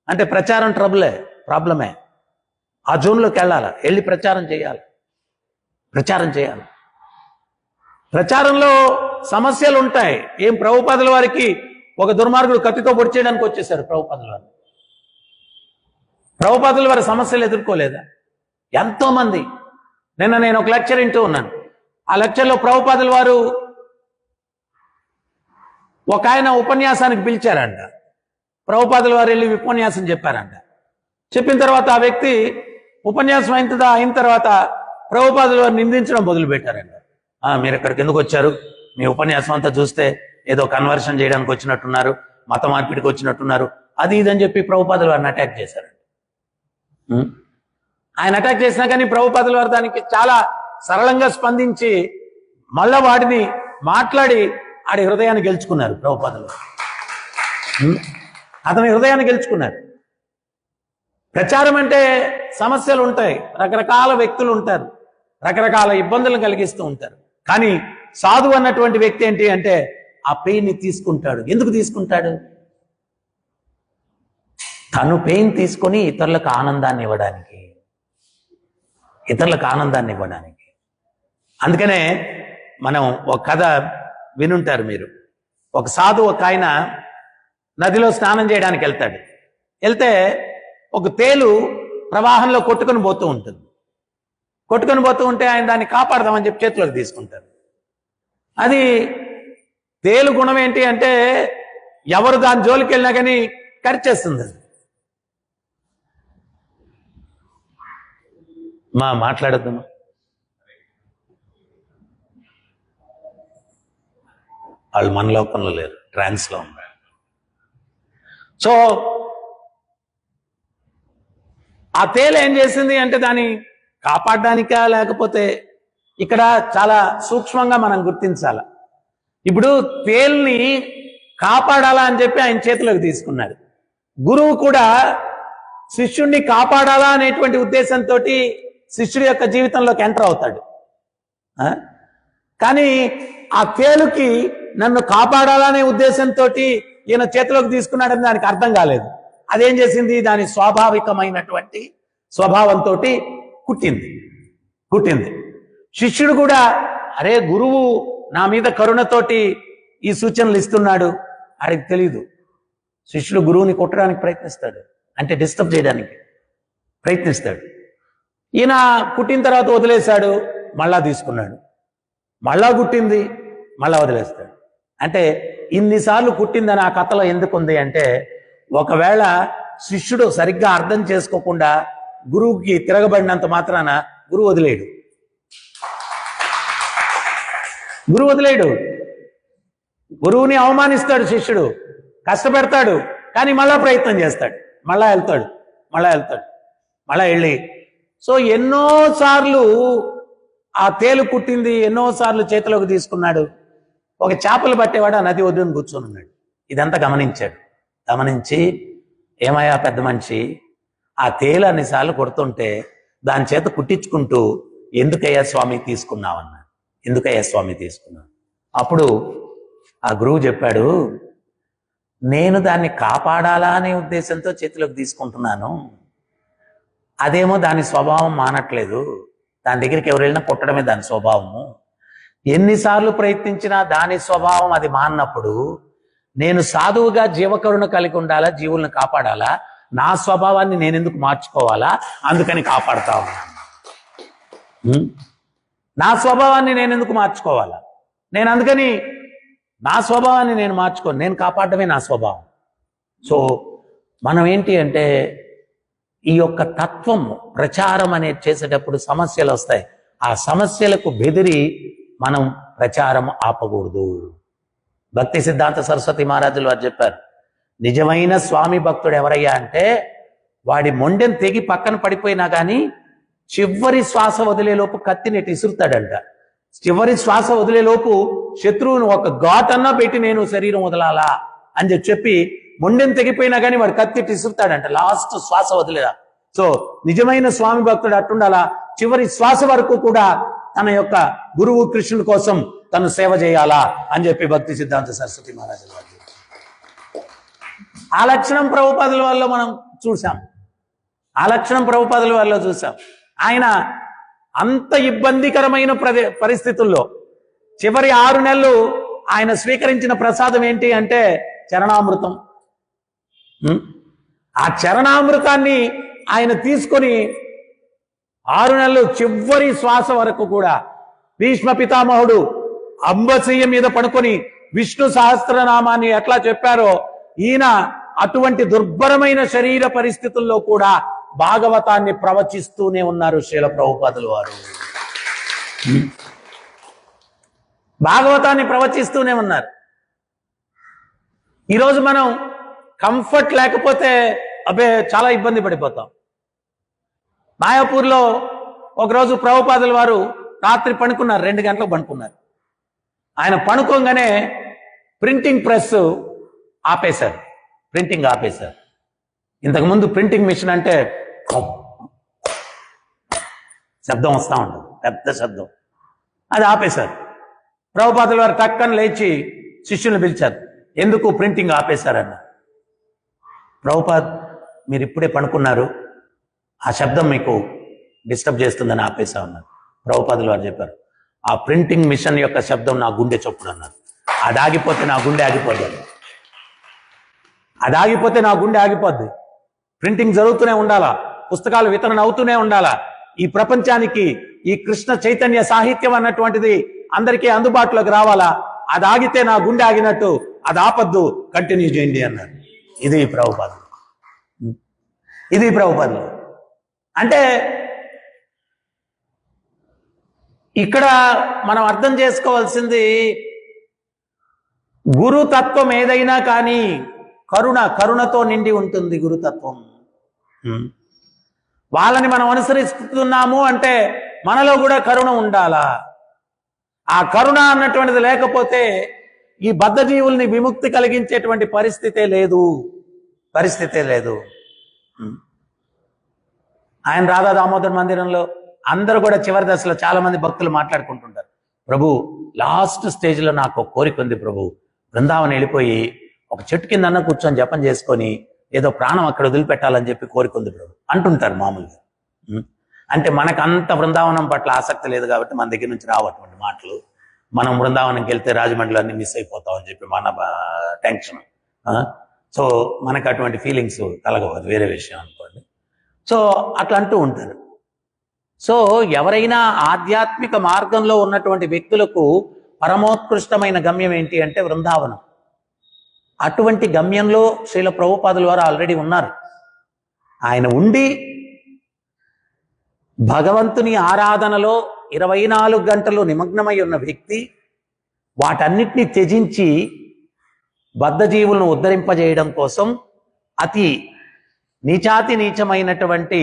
అంటే ప్రచారం ప్రాబ్లమే. ఆ జోన్లోకి వెళ్ళి ప్రచారం చేయాలి. ప్రచారంలో సమస్యలు ఉంటాయి. ఏం ప్రభుపాదుల వారికి ఒక దుర్మార్గుడు కత్తితో పొడి చేయడానికి వచ్చేసారు ప్రభుపాదుల వారి సమస్యలు ఎదుర్కోలేదా? ఎంతో మంది. నిన్న నేను ఒక లెక్చర్ వింటూ ఉన్నాను. ఆ లెక్చర్లో ప్రభుపాదుల వారు ఒక ఆయన ఉపన్యాసానికి పిలిచారంట. ప్రభుపాదుల వారు వెళ్ళి ఉపన్యాసం చెప్పారంట. చెప్పిన తర్వాత ఆ వ్యక్తి ఉపన్యాసం అయిన తర్వాత ప్రభుపాదుల వారు నిందించడం మొదలుపెట్టారంట. మీరు ఇక్కడికి ఎందుకు వచ్చారు, మీ ఉపన్యాసం అంతా చూస్తే ఏదో కన్వర్షన్ చేయడానికి వచ్చినట్టున్నారు, మత మార్పిడికి వచ్చినట్టున్నారు, అది ఇదని చెప్పి ప్రభుపాదుల వారిని అటాక్ చేశారంట. ఆయన అటాక్ చేసినా కానీ ప్రభుపాదుల వారు దానికి చాలా సరళంగా స్పందించి మళ్ళా వాడిని మాట్లాడి ఆడి హృదయాన్ని గెలుచుకున్నారు. ప్రభుపాదుల వారు అతని హృదయాన్ని గెలుచుకున్నారు. ప్రచారం అంటే సమస్యలు ఉంటాయి, రకరకాల వ్యక్తులు ఉంటారు, రకరకాల ఇబ్బందులను కలిగిస్తూ ఉంటారు. కానీ సాధువు అన్నటువంటి వ్యక్తి ఏంటి అంటే ఆ పెయిన్ని తీసుకుంటాడు. ఎందుకు తీసుకుంటాడు? తను పెయిన్ తీసుకొని ఇతరులకు ఆనందాన్ని ఇవ్వడానికి. అందుకనే మనం ఒక కథ వినుంటారు మీరు. ఒక సాధువు ఒక ఆయన నదిలో స్నానం చేయడానికి వెళ్తే ఒక తేలు ప్రవాహంలో కొట్టుకొని పోతూ ఉంటే ఆయన దాన్ని కాపాడదామని చెప్పి చేతిలోకి తీసుకుంటారు. అది తేలు గుణం ఏంటి అంటే ఎవరు దాని జోలికి వెళ్ళినా కానీ కరిచేస్తుంది. మాట్లాడద్దామా? వాళ్ళు మన లోకంలో లేరు, ట్రాన్స్లో ఉన్నారు. సో ఆ తేలు ఏం చేసింది అంటే దాన్ని కాపాడడానికా లేకపోతే ఇక్కడ చాలా సూక్ష్మంగా మనం గుర్తించాల. ఇప్పుడు తేలుని కాపాడాలా అని చెప్పి ఆయన చేతిలోకి తీసుకున్నాడు. గురువు కూడా శిష్యుణ్ణి కాపాడాలా అనేటువంటి ఉద్దేశంతో శిష్యుడి యొక్క జీవితంలోకి ఎంటర్ అవుతాడు. కానీ ఆ తేలుకి నన్ను కాపాడాలనే ఉద్దేశంతో ఈయన చేతిలోకి తీసుకున్నాడని దానికి అర్థం కాలేదు. అదేం చేసింది? దాని స్వాభావికమైనటువంటి స్వభావంతో కుట్టింది. శిష్యుడు కూడా అరే గురువు నా మీద కరుణతోటి ఈ సూచనలు ఇస్తున్నాడు, ఆడికి తెలీదు. శిష్యుడు గురువుని కొట్టడానికి ప్రయత్నిస్తాడు, అంటే డిస్టర్బ్ చేయడానికి ప్రయత్నిస్తాడు. ఈయన కుట్టిన తర్వాత వదిలేశాడు, మళ్ళా తీసుకున్నాడు, మళ్ళా కుట్టింది, మళ్ళా వదిలేస్తాడు. అంటే ఇన్నిసార్లు కుట్టిందని ఆ కథలో ఎందుకు ఉంది అంటే ఒకవేళ శిష్యుడు సరిగ్గా అర్థం చేసుకోకుండా గురువుకి తిరగబడినంత మాత్రాన గురువు వదిలేడు. గురువుని అవమానిస్తాడు శిష్యుడు, కష్టపెడతాడు, కానీ మళ్ళా ప్రయత్నం చేస్తాడు, మళ్ళా వెళ్తాడు, మళ్ళా వెళ్ళి. సో ఎన్నోసార్లు ఆ తేలు కుట్టింది, ఎన్నోసార్లు చేతిలోకి తీసుకున్నాడు. ఒక చేపలు పట్టేవాడు ఆ నది ఒడ్డున కూర్చొని ఉన్నాడు. ఇదంతా గమనించాడు. గమనించి, ఏమయ్యా పెద్ద మనిషి, ఆ తేలు అన్నిసార్లు కొడుతుంటే దాని చేత కుట్టించుకుంటూ ఎందుకయ్యా స్వామి తీసుకున్నావన్నా. ఎందుకయ్యా స్వామి తీసుకున్నావు? అప్పుడు ఆ గురువు చెప్పాడు, నేను దాన్ని కాపాడాలా అనే ఉద్దేశంతో చేతిలోకి తీసుకుంటున్నాను, అదేమో దాని స్వభావం మానట్లేదు. దాని దగ్గరికి ఎవరు వెళ్ళినా కొట్టడమే దాని స్వభావము. ఎన్నిసార్లు ప్రయత్నించినా దాని స్వభావం అది మాన్నప్పుడు నేను సాధువుగా జీవకరుణ కలిగి ఉండాలా, జీవులను కాపాడాలా, నా స్వభావాన్ని నేను ఎందుకు మార్చుకోవాలా? అందుకని కాపాడుతా ఉన్నాను. నా స్వభావాన్ని నేను ఎందుకు మార్చుకోవాలా? నేను అందుకని నా స్వభావాన్ని నేను మార్చుకోను, నేను కాపాడమే నా స్వభావం. సో మనం ఏంటి అంటే ఈ యొక్క తత్వం ప్రచారం అనేది చేసేటప్పుడు సమస్యలు వస్తాయి. ఆ సమస్యలకు బెదిరి మనం ప్రచారం ఆపకూడదు. భక్తి సిద్ధాంత సరస్వతి మహారాజులు వారు చెప్పారు, నిజమైన స్వామి భక్తుడు ఎవరయ్యా అంటే వాడి మొండెం తెగి పక్కన పడిపోయినా కానీ చివరి శ్వాస వదిలేలోపు కత్తిని ఇసురుతాడంట. చివరి శ్వాస వదిలేలోపు శత్రువును ఒక ఘాటన్నా పెట్టి నేను శరీరం వదలాలా అని చెప్పి మొండెం తెగిపోయినా కానీ వాడు కత్తి ఇసురుతాడంట లాస్ట్ శ్వాస వదిలేదా. సో నిజమైన స్వామి భక్తుడు అట్టుండాలా, చివరి శ్వాస వరకు కూడా తన యొక్క గురువు కృష్ణుడి కోసం తను సేవ చేయాలా అని చెప్పి భక్తి సిద్ధాంత సరస్వతి మహారాజు గారు. ఆ లక్షణం ప్రభుపాదుల వల్ల మనం చూసాం. ఆ లక్షణం ప్రభుపాదుల వల్ల చూసాం. ఆయన అంత ఇబ్బందికరమైన పరిస్థితుల్లో చివరి 6 నెలలు ఆయన స్వీకరించిన ప్రసాదం ఏంటి అంటే చరణామృతం. ఆ చరణామృతాన్ని ఆయన తీసుకొని 6 నెలలు చివరి శ్వాస వరకు కూడా భీష్మ పితామహుడు అంబశయ్య మీద పడుకొని విష్ణు సహస్రనామాన్ని ఎట్లా చెప్పారో ఈయన అటువంటి దుర్భరమైన శరీర పరిస్థితుల్లో కూడా భాగవతాన్ని ప్రవచిస్తూనే ఉన్నారు శ్రీల ప్రభుపాదుల వారు. భాగవతాన్ని ప్రవచిస్తూనే ఉన్నారు. ఈరోజు మనం కంఫర్ట్ లేకపోతే చాలా ఇబ్బంది పడిపోతాం. మాయాపూర్లో ఒకరోజు ప్రభుపాదుల వారు రాత్రి పడుకున్నారు, 2 గంటలకు పడుకున్నారు. ఆయన పడుకోగానే ప్రింటింగ్ ప్రెస్ ఆపేశారు, ప్రింటింగ్ ఆపేశారు. ఇంతకుముందు ప్రింటింగ్ మిషన్ అంటే శబ్దం వస్తూ ఉంటుంది, పెద్ద శబ్దం, అది ఆపేశారు. ప్రభుపాదుల వారు టక్కన లేచి శిష్యులను పిలిచారు, ఎందుకు ప్రింటింగ్ ఆపేశారన్న. ప్రభుపాద్, మీరు ఇప్పుడే పడుకున్నారు, ఆ శబ్దం మీకు డిస్టర్బ్ చేస్తుందని ఆపేసా ఉన్నారు. ప్రభుపాదుల వారు చెప్పారు, ఆ ప్రింటింగ్ మిషన్ యొక్క శబ్దం నా గుండె చప్పుడు అన్నారు. అది ఆగిపోతే నా గుండె ఆగిపోద్ది, అది ఆగిపోతే నా గుండె ఆగిపోద్ది. ప్రింటింగ్ జరుగుతూనే ఉండాలా, పుస్తకాలు వితరణ అవుతూనే ఉండాలా. ఈ ప్రపంచానికి ఈ కృష్ణ చైతన్య సాహిత్యం అన్నటువంటిది అందరికీ అందుబాటులోకి రావాలా. అది ఆగితే నా గుండె ఆగినట్టు, అది ఆపద్దు, కంటిన్యూ చేయండి అన్నారు. ఇది ప్రభుపాదులు, ఇది ప్రభుపాదులు. అంటే ఇక్కడ మనం అర్థం చేసుకోవాల్సింది, గురుతత్వం ఏదైనా కానీ కరుణతో నిండి ఉంటుంది గురుతత్వం. వాళ్ళని మనం అనుసరిస్తున్నాము అంటే మనలో కూడా కరుణ ఉండాలా. ఆ కరుణ అన్నటువంటిది లేకపోతే ఈ బద్ధజీవుల్ని విముక్తి కలిగించేటువంటి పరిస్థితే లేదు. ఆయన రాధా దామోదర్ మందిరంలో అందరూ కూడా చివరి దశలో చాలా మంది భక్తులు మాట్లాడుకుంటుంటారు, ప్రభు లాస్ట్ స్టేజ్లో నాకు ఒక కోరిక ఉంది ప్రభు, బృందావనం వెళ్ళిపోయి ఒక చెట్టు కింద కూర్చొని జపం చేసుకొని ఏదో ప్రాణం అక్కడ వదిలిపెట్టాలని చెప్పి కోరిక ఉంది ప్రభు అంటుంటారు మామూలుగా. అంటే మనకు అంత బృందావనం పట్ల ఆసక్తి లేదు కాబట్టి మన దగ్గర నుంచి రావటువంటి మాటలు. మనం బృందావనంకి వెళ్తే రాజమండ్రిలో అన్ని మిస్ అయిపోతాం అని చెప్పి మన టెన్షన్. సో మనకు అటువంటి ఫీలింగ్స్ కలగవు, అది వేరే విషయం అనుకోండి. సో అట్లా అంటూ ఉంటారు. సో ఎవరైనా ఆధ్యాత్మిక మార్గంలో ఉన్నటువంటి వ్యక్తులకు పరమోత్కృష్టమైన గమ్యం ఏంటి అంటే బృందావనం. అటువంటి గమ్యంలో శ్రీల ప్రభుపాదుల వారు ఆల్రెడీ ఉన్నారు. ఆయన ఉండి భగవంతుని ఆరాధనలో 24 గంటలు నిమగ్నమై ఉన్న వ్యక్తి వాటన్నిటిని త్యజించి బద్ధజీవులను ఉద్ధరింపజేయడం కోసం అతి నీచమైనటువంటి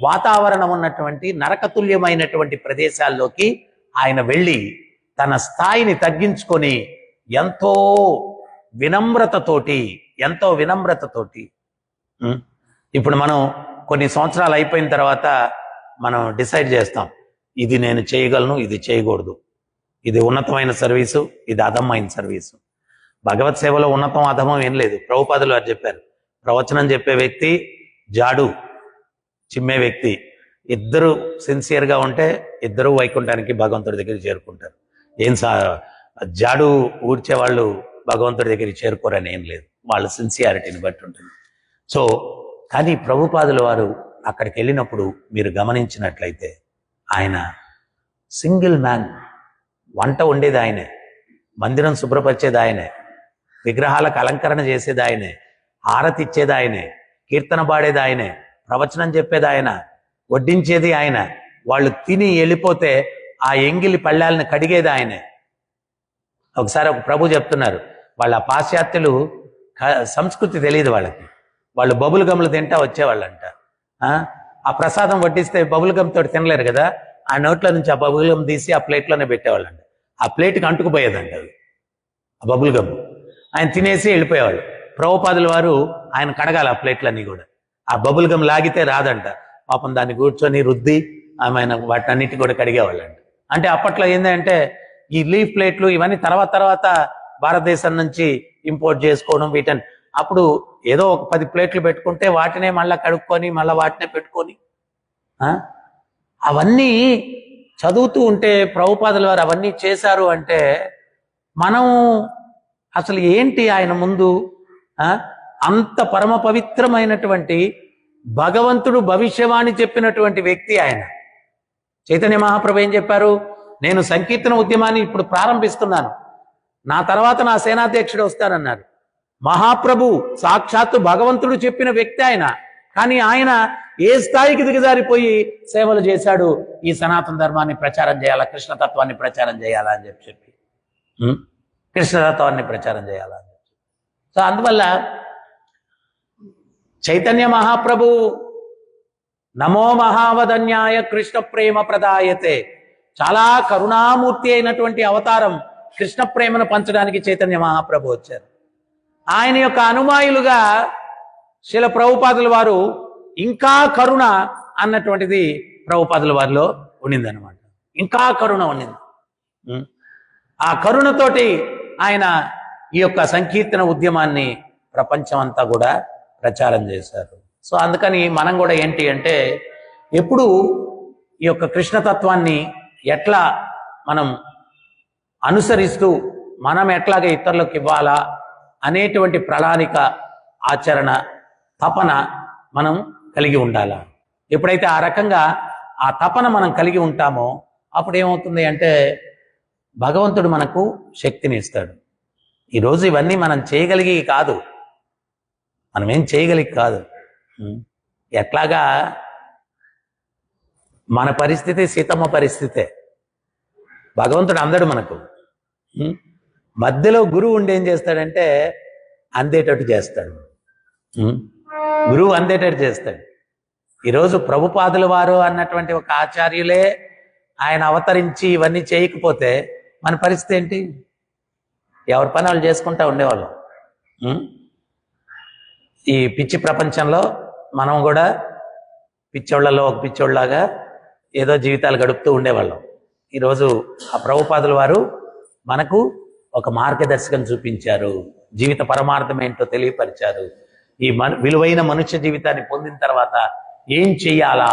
వాతావరణం ఉన్నటువంటి నరకతుల్యమైనటువంటి ప్రదేశాల్లోకి ఆయన వెళ్ళి తన స్థాయిని తగ్గించుకొని ఎంతో వినమ్రతతోటి, ఎంతో వినమ్రతతోటి. ఇప్పుడు మనం కొన్ని సంవత్సరాలు అయిపోయిన తర్వాత మనం డిసైడ్ చేస్తాం, ఇది నేను చేయగలను, ఇది చేయకూడదు, ఇది ఉన్నతమైన సర్వీసు, ఇది అధమైన సర్వీసు. భగవత్ సేవలో ఉన్నతం అధమం ఏం లేదు. ప్రభుపాదులు వారు చెప్పారు, ప్రవచనం చెప్పే వ్యక్తి, జాడు చిమ్మే వ్యక్తి, ఇద్దరు సిన్సియర్గా ఉంటే ఇద్దరు వైకుంఠానికి భగవంతుడి దగ్గరికి చేరుకుంటారు. జాడు ఊడ్చే వాళ్ళు భగవంతుడి దగ్గరికి చేరుకోరని ఏం లేదు, వాళ్ళ సిన్సియారిటీని బట్టి ఉంటుంది. సో కానీ ప్రభుపాదుల వారు అక్కడికి వెళ్ళినప్పుడు మీరు గమనించినట్లయితే ఆయన సింగిల్ మ్యాన్. వంట వండేది ఆయనే, మందిరం శుభ్రపరిచేది ఆయనే, విగ్రహాలకు అలంకరణ చేసేది ఆయనే, హారతి ఇచ్చేది ఆయనే, కీర్తన పాడేది ఆయనే, ప్రవచనం చెప్పేది ఆయన, వడ్డించేది ఆయన, వాళ్ళు తిని వెళ్ళిపోతే ఆ ఎంగిలి పళ్ళాలను కడిగేది ఆయనే. ఒకసారి ఒక ప్రభు చెప్తున్నారు, వాళ్ళ పాశ్చాత్యులు సంస్కృతి తెలియదు వాళ్ళకి, వాళ్ళు బబుల్ గమ్లు తింటా వచ్చేవాళ్ళంట. ఆ ప్రసాదం వడ్డిస్తే బబుల్ గమ్ తోటి తినలేరు కదా, ఆ నోట్లో నుంచి ఆ బబుల్ గమ్ తీసి ఆ ప్లేట్లోనే పెట్టేవాళ్ళంట. ఆ ప్లేట్కి అంటుకుపోయేదంట అది, ఆ బబుల్ గమ్. ఆయన తినేసి వెళ్ళిపోయేవాళ్ళు. ప్రభుపాదుల వారు ఆయన కడగాలి ఆ ప్లేట్లన్నీ కూడా, ఆ బబుల్ గమ్ లాగితే రాదంట. పాపం దాన్ని కూర్చొని రుద్ది ఆయన వాటిని అన్నిటి కూడా కడిగేవాళ్ళంట. అంటే అప్పట్లో ఏంటంటే ఈ లీఫ్ ప్లేట్లు ఇవన్నీ తర్వాత భారతదేశం నుంచి ఇంపోర్ట్ చేసుకోవడం, వీటని అప్పుడు ఏదో ఒక 10 ప్లేట్లు పెట్టుకుంటే వాటినే మళ్ళీ కడుక్కొని మళ్ళీ వాటినే పెట్టుకొని అవన్నీ చదువుతూ ఉంటే ప్రభుపాదుల వారు అవన్నీ చేశారు అంటే మనం అసలు ఏంటి ఆయన ముందు అంత పరమ పవిత్రమైనటువంటి భగవంతుడు భవిష్యవాణి చెప్పినటువంటి వ్యక్తి ఆయన. చైతన్య మహాప్రభు ఏం చెప్పారు, నేను సంకీర్తన ఉద్యమాన్ని ఇప్పుడు ప్రారంభిస్తున్నాను, నా తర్వాత నా సేనాధ్యక్షుడు వస్తారన్నారు. మహాప్రభు సాక్షాత్తు భగవంతుడు చెప్పిన వ్యక్తి ఆయన. కానీ ఆయన ఏ స్థాయికి దిగజారిపోయి సేవలు చేశాడు, ఈ సనాతన ధర్మాన్ని ప్రచారం చేయాలా, కృష్ణతత్వాన్ని ప్రచారం చేయాలా అని చెప్పి కృష్ణతత్వాన్ని ప్రచారం చేయాలా అని చెప్పి. సో అందువల్ల చైతన్య మహాప్రభు నమో మహావదన్యాయ కృష్ణ ప్రేమ ప్రదాయతే, చాలా కరుణామూర్తి అయినటువంటి అవతారం, కృష్ణ ప్రేమను పంచడానికి చైతన్య మహాప్రభు వచ్చారు. ఆయన యొక్క అనుమాయులుగా శిల ప్రభుపాదుల వారు ఇంకా కరుణ అన్నటువంటిది ప్రభుపాదుల వారిలో ఉండిందనమాట. ఇంకా కరుణ ఉండింది. ఆ కరుణతోటి ఆయన ఈ యొక్క సంకీర్తన ఉద్యమాన్ని ప్రపంచం అంతా కూడా ప్రచారం చేశారు. సో అందుకని మనం కూడా ఏంటి అంటే ఎప్పుడు ఈ యొక్క కృష్ణతత్వాన్ని ఎట్లా మనం అనుసరిస్తూ మనం ఎట్లాగా ఇతరులకు ఇవ్వాలా అనేటువంటి ప్రణాళిక, ఆచరణ, తపన మనం కలిగి ఉండాలా. ఎప్పుడైతే ఆ రకంగా ఆ తపన మనం కలిగి ఉంటామో అప్పుడు ఏమవుతుంది అంటే భగవంతుడు మనకు శక్తిని ఇస్తాడు. ఈరోజు ఇవన్నీ మనం చేయగలిగి కాదు, మనమేం చేయగలిగి కాదు. ఎట్లాగా మన పరిస్థితి సీతమ్మ పరిస్థితే. భగవంతుడు అందడు మనకు. మధ్యలో గురువు ఉండి ఏం చేస్తాడంటే అందేటట్టు చేస్తాడు. గురువు అందేటట్టు చేస్తాడు. ఈరోజు ప్రభుపాదుల వారు అన్నటువంటి ఒక ఆచార్యులే ఆయన అవతరించి ఇవన్నీ చేయకపోతే మన పరిస్థితి ఏంటి? ఎవరి పని వాళ్ళు చేసుకుంటా ఉండేవాళ్ళం. ఈ పిచ్చి ప్రపంచంలో మనం కూడా పిచ్చోళ్లలో ఒక పిచ్చోళ్ళలాగా ఏదో జీవితాలు గడుపుతూ ఉండేవాళ్ళం. ఈరోజు ఆ ప్రభుపాదుల వారు మనకు ఒక మార్గదర్శకం చూపించారు, జీవిత పరమార్థం ఏంటో తెలియపరిచారు. ఈ విలువైన మనుష్య జీవితాన్ని పొందిన తర్వాత ఏం చెయ్యాలా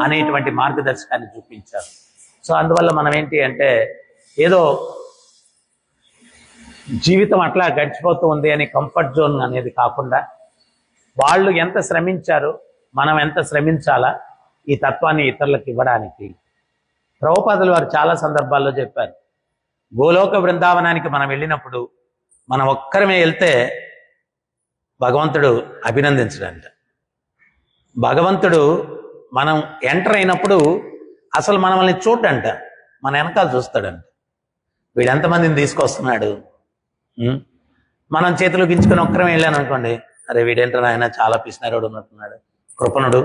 అనేటువంటి మార్గదర్శకాన్ని చూపించారు. సో అందువల్ల మనం ఏంటి అంటే ఏదో జీవితం అట్లా గడిచిపోతూ ఉంది అని కంఫర్ట్ జోన్ అనేది కాకుండా వాళ్ళు ఎంత శ్రమించారో మనం ఎంత శ్రమించాలా ఈ తత్వాన్ని ఇతరులకు ఇవ్వడానికి. ప్రభుపాదుల వారు చాలా సందర్భాల్లో చెప్పారు, గోలోక బృందావనానికి మనం వెళ్ళినప్పుడు మనం ఒక్కరమే వెళ్తే భగవంతుడు అభినందించడంట. భగవంతుడు మనం ఎంటర్ అయినప్పుడు అసలు మనల్ని చూడంట, మన వెనకాల చూస్తాడంట. వీడు ఎంతమందిని తీసుకొస్తున్నాడు. మనం చేతులు గించుకొని ఒక్కరమే వెళ్ళాను అనుకోండి, అరే వీడేంటారు ఆయన చాలా పిసినారోడు ఉన్నట్టున్నాడు, కృపణుడు,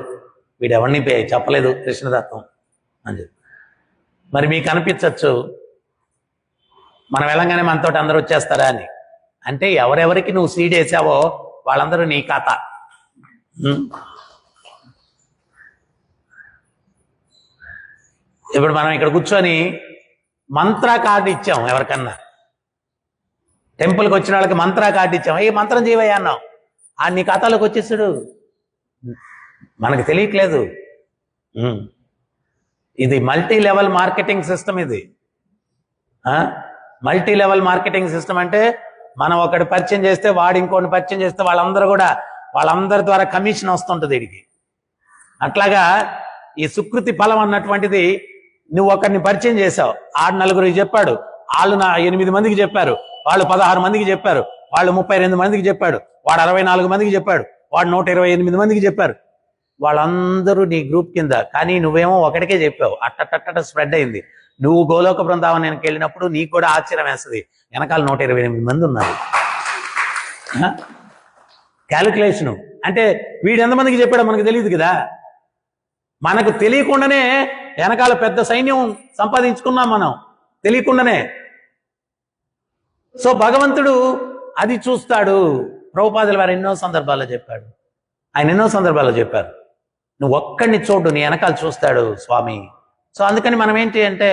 వీడు ఎవరిని చెప్పలేదు కృష్ణతత్వం అని చెప్పి. మరి మీకు అనిపించవచ్చు మనం వెళ్ళంగానే మనతోటి అందరూ వచ్చేస్తారా అని. అంటే ఎవరెవరికి నువ్వు సీడ్ వేసావో వాళ్ళందరూ నీ కథ. ఇప్పుడు మనం ఇక్కడ కూర్చొని మంత్ర కార్డు ఇచ్చాం ఎవరికన్నా, టెంపుల్కి వచ్చిన వాళ్ళకి మంత్ర కార్డు ఇచ్చాం, ఏ మంత్రం చేయవయ్యా అన్నాం, ఆ నీ ఖాతాలోకి వచ్చేసాడు. మనకు తెలియట్లేదు. ఇది మల్టీ లెవెల్ మార్కెటింగ్ సిస్టమ్. ఇది మల్టీ లెవెల్ మార్కెటింగ్ సిస్టమ్ అంటే మనం ఒకటి పరిచయం చేస్తే వాడు ఇంకోటి పరిచయం చేస్తే వాళ్ళందరి ద్వారా కమిషన్ వస్తుంటుంది వీడికి. అట్లాగా ఈ సుకృతి ఫలం అన్నటువంటిది, నువ్వు ఒకరిని పరిచయం చేసావు, 6 చెప్పాడు, వాళ్ళు 8 మందికి చెప్పారు, వాళ్ళు 16 మందికి చెప్పారు, వాళ్ళు 32 మందికి చెప్పాడు, వాడు 64 మందికి చెప్పాడు, వాడు 128 మందికి చెప్పారు. వాళ్ళందరూ నీ గ్రూప్ కింద. కానీ నువ్వేమో ఒకటికే చెప్పావు, అట్టట స్ప్రెడ్ అయింది. నువ్వు గోలోక బృందావనానికి వెళ్ళినప్పుడు నీకు కూడా ఆశ్చర్యం వేస్తుంది, వెనకాల 128 మంది ఉన్నారు. క్యాలిక్యులేషను అంటే వీడు ఎంతమందికి చెప్పాడో మనకు తెలియదు కదా. మనకు తెలియకుండానే వెనకాల పెద్ద సైన్యం సంపాదించుకున్నాం మనం తెలియకుండానే. సో భగవంతుడు అది చూస్తాడు. ప్రభుపాదుల వారు ఎన్నో సందర్భాల్లో చెప్పాడు, ఆయన ఎన్నో సందర్భాల్లో చెప్పారు, నువ్వు ఒక్కడిని చూడు, నీ వెనకాల చూస్తాడు స్వామి. సో అందుకని మనం ఏంటి అంటే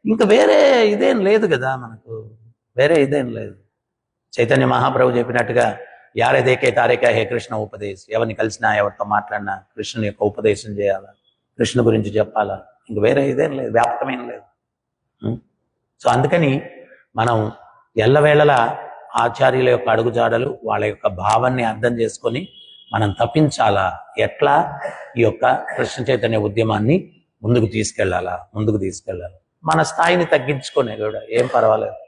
ఇంకా వేరే ఇదేం లేదు కదా, మనకు వేరే ఇదేం లేదు. చైతన్య మహాప్రభు చెప్పినట్టుగా యారే దేకే తారేకా హే కృష్ణ ఉపదేశ్, ఎవరిని కలిసినా ఎవరితో మాట్లాడినా కృష్ణుని యొక్క ఉపదేశం చేయాలా, కృష్ణ గురించి చెప్పాలా, ఇంక వేరే ఇదేం లేదు, వ్యాపకమేం లేదు. సో అందుకని మనం ఎల్లవేళలా ఆచార్యుల యొక్క అడుగుజాడలు, వాళ్ళ యొక్క భావాన్ని అర్థం చేసుకొని మనం తప్పించాలా, ఎట్లా ఈ యొక్క కృష్ణ చైతన్య ఉద్యమాన్ని ముందుకు తీసుకెళ్లాలా. మన స్థాయిని తగ్గించుకునే కూడా ఏం పర్వాలేదు.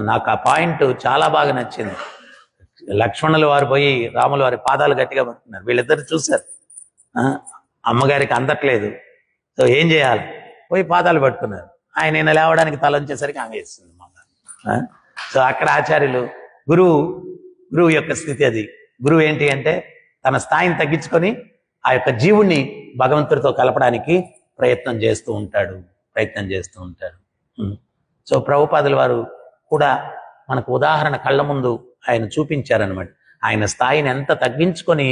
నాకు ఆ పాయింట్ చాలా బాగా నచ్చింది. లక్ష్మణుల వారు పోయి రాముల వారి పాదాలు గట్టిగా పట్టుకున్నారు. వీళ్ళిద్దరు చూశారు, అమ్మగారికి అందట్లేదు, సో ఏం చేయాలి, పోయి పాదాలు పట్టుకున్నారు. ఆయన లేవడానికి తలంచేసరికి ఆమె వేస్తుంది మళ్ళా. సో అక్కడ ఆచార్యులు గురువు యొక్క స్థితి అది. గురువు ఏంటి అంటే తన స్థాయిని తగ్గించుకొని ఆ యొక్క జీవుణ్ణి భగవంతుడితో కలపడానికి ప్రయత్నం చేస్తూ ఉంటాడు. సో ప్రభుపాదుల వారు కూడా మనకు ఉదాహరణ కళ్ళ ముందు ఆయన చూపించారనమాట. ఆయన స్థాయిని ఎంత తగ్గించుకొని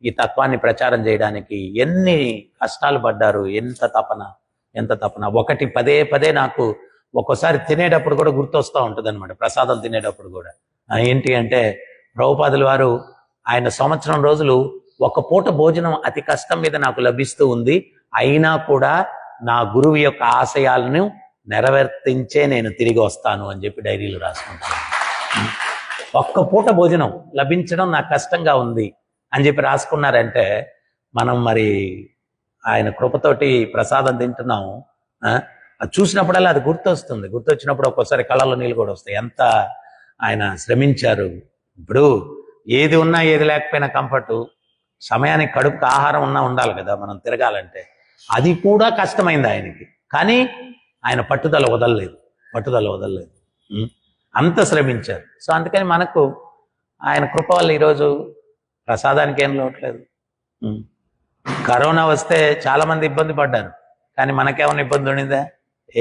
ఈ తత్వాన్ని ప్రచారం చేయడానికి ఎన్ని కష్టాలు పడ్డారు, ఎంత తపన. ఒకటి పదే నాకు ఒక్కోసారి తినేటప్పుడు కూడా గుర్తొస్తూ ఉంటుంది అనమాట, ప్రసాదం తినేటప్పుడు కూడా. ఏంటి అంటే ప్రభుపాదుల వారు ఆయన 1 సంవత్సరం రోజులు ఒక పూట భోజనం అతి కష్టం మీద నాకు లభిస్తూ ఉంది, అయినా కూడా నా గురువు యొక్క ఆశయాలను నెరవేర్తించే నేను తిరిగి వస్తాను అని చెప్పి డైరీలో రాసుకుంటాను. ఒక్క పూట భోజనం లభించడం నాకు కష్టంగా ఉంది అని చెప్పి రాసుకున్నారంటే మనం మరి ఆయన కృపతోటి ప్రసాదం తింటున్నాము. అది చూసినప్పుడల్లా అది గుర్తొచ్చినప్పుడు ఒక్కోసారి కళ్ళలో నీళ్ళు కూడా వస్తాయి, ఎంత ఆయన శ్రమించారు. ఇప్పుడు ఏది ఉన్నా ఏది లేకపోయినా కంఫర్టు, సమయానికి కడుపుకి ఆహారం ఉన్నా ఉండాలి కదా మనం తిరగాలంటే, అది కూడా కష్టమైంది ఆయనకి. కానీ ఆయన పట్టుదల వదలలేదు. అంత శ్రమించారు. సో అందుకని మనకు ఆయన కృప వల్ల ఈరోజు ప్రసాదానికి ఏం లోట్లేదు. కరోనా వస్తే చాలా మంది ఇబ్బంది పడ్డారు, కానీ మనకేమైనా ఇబ్బంది ఉండిందా?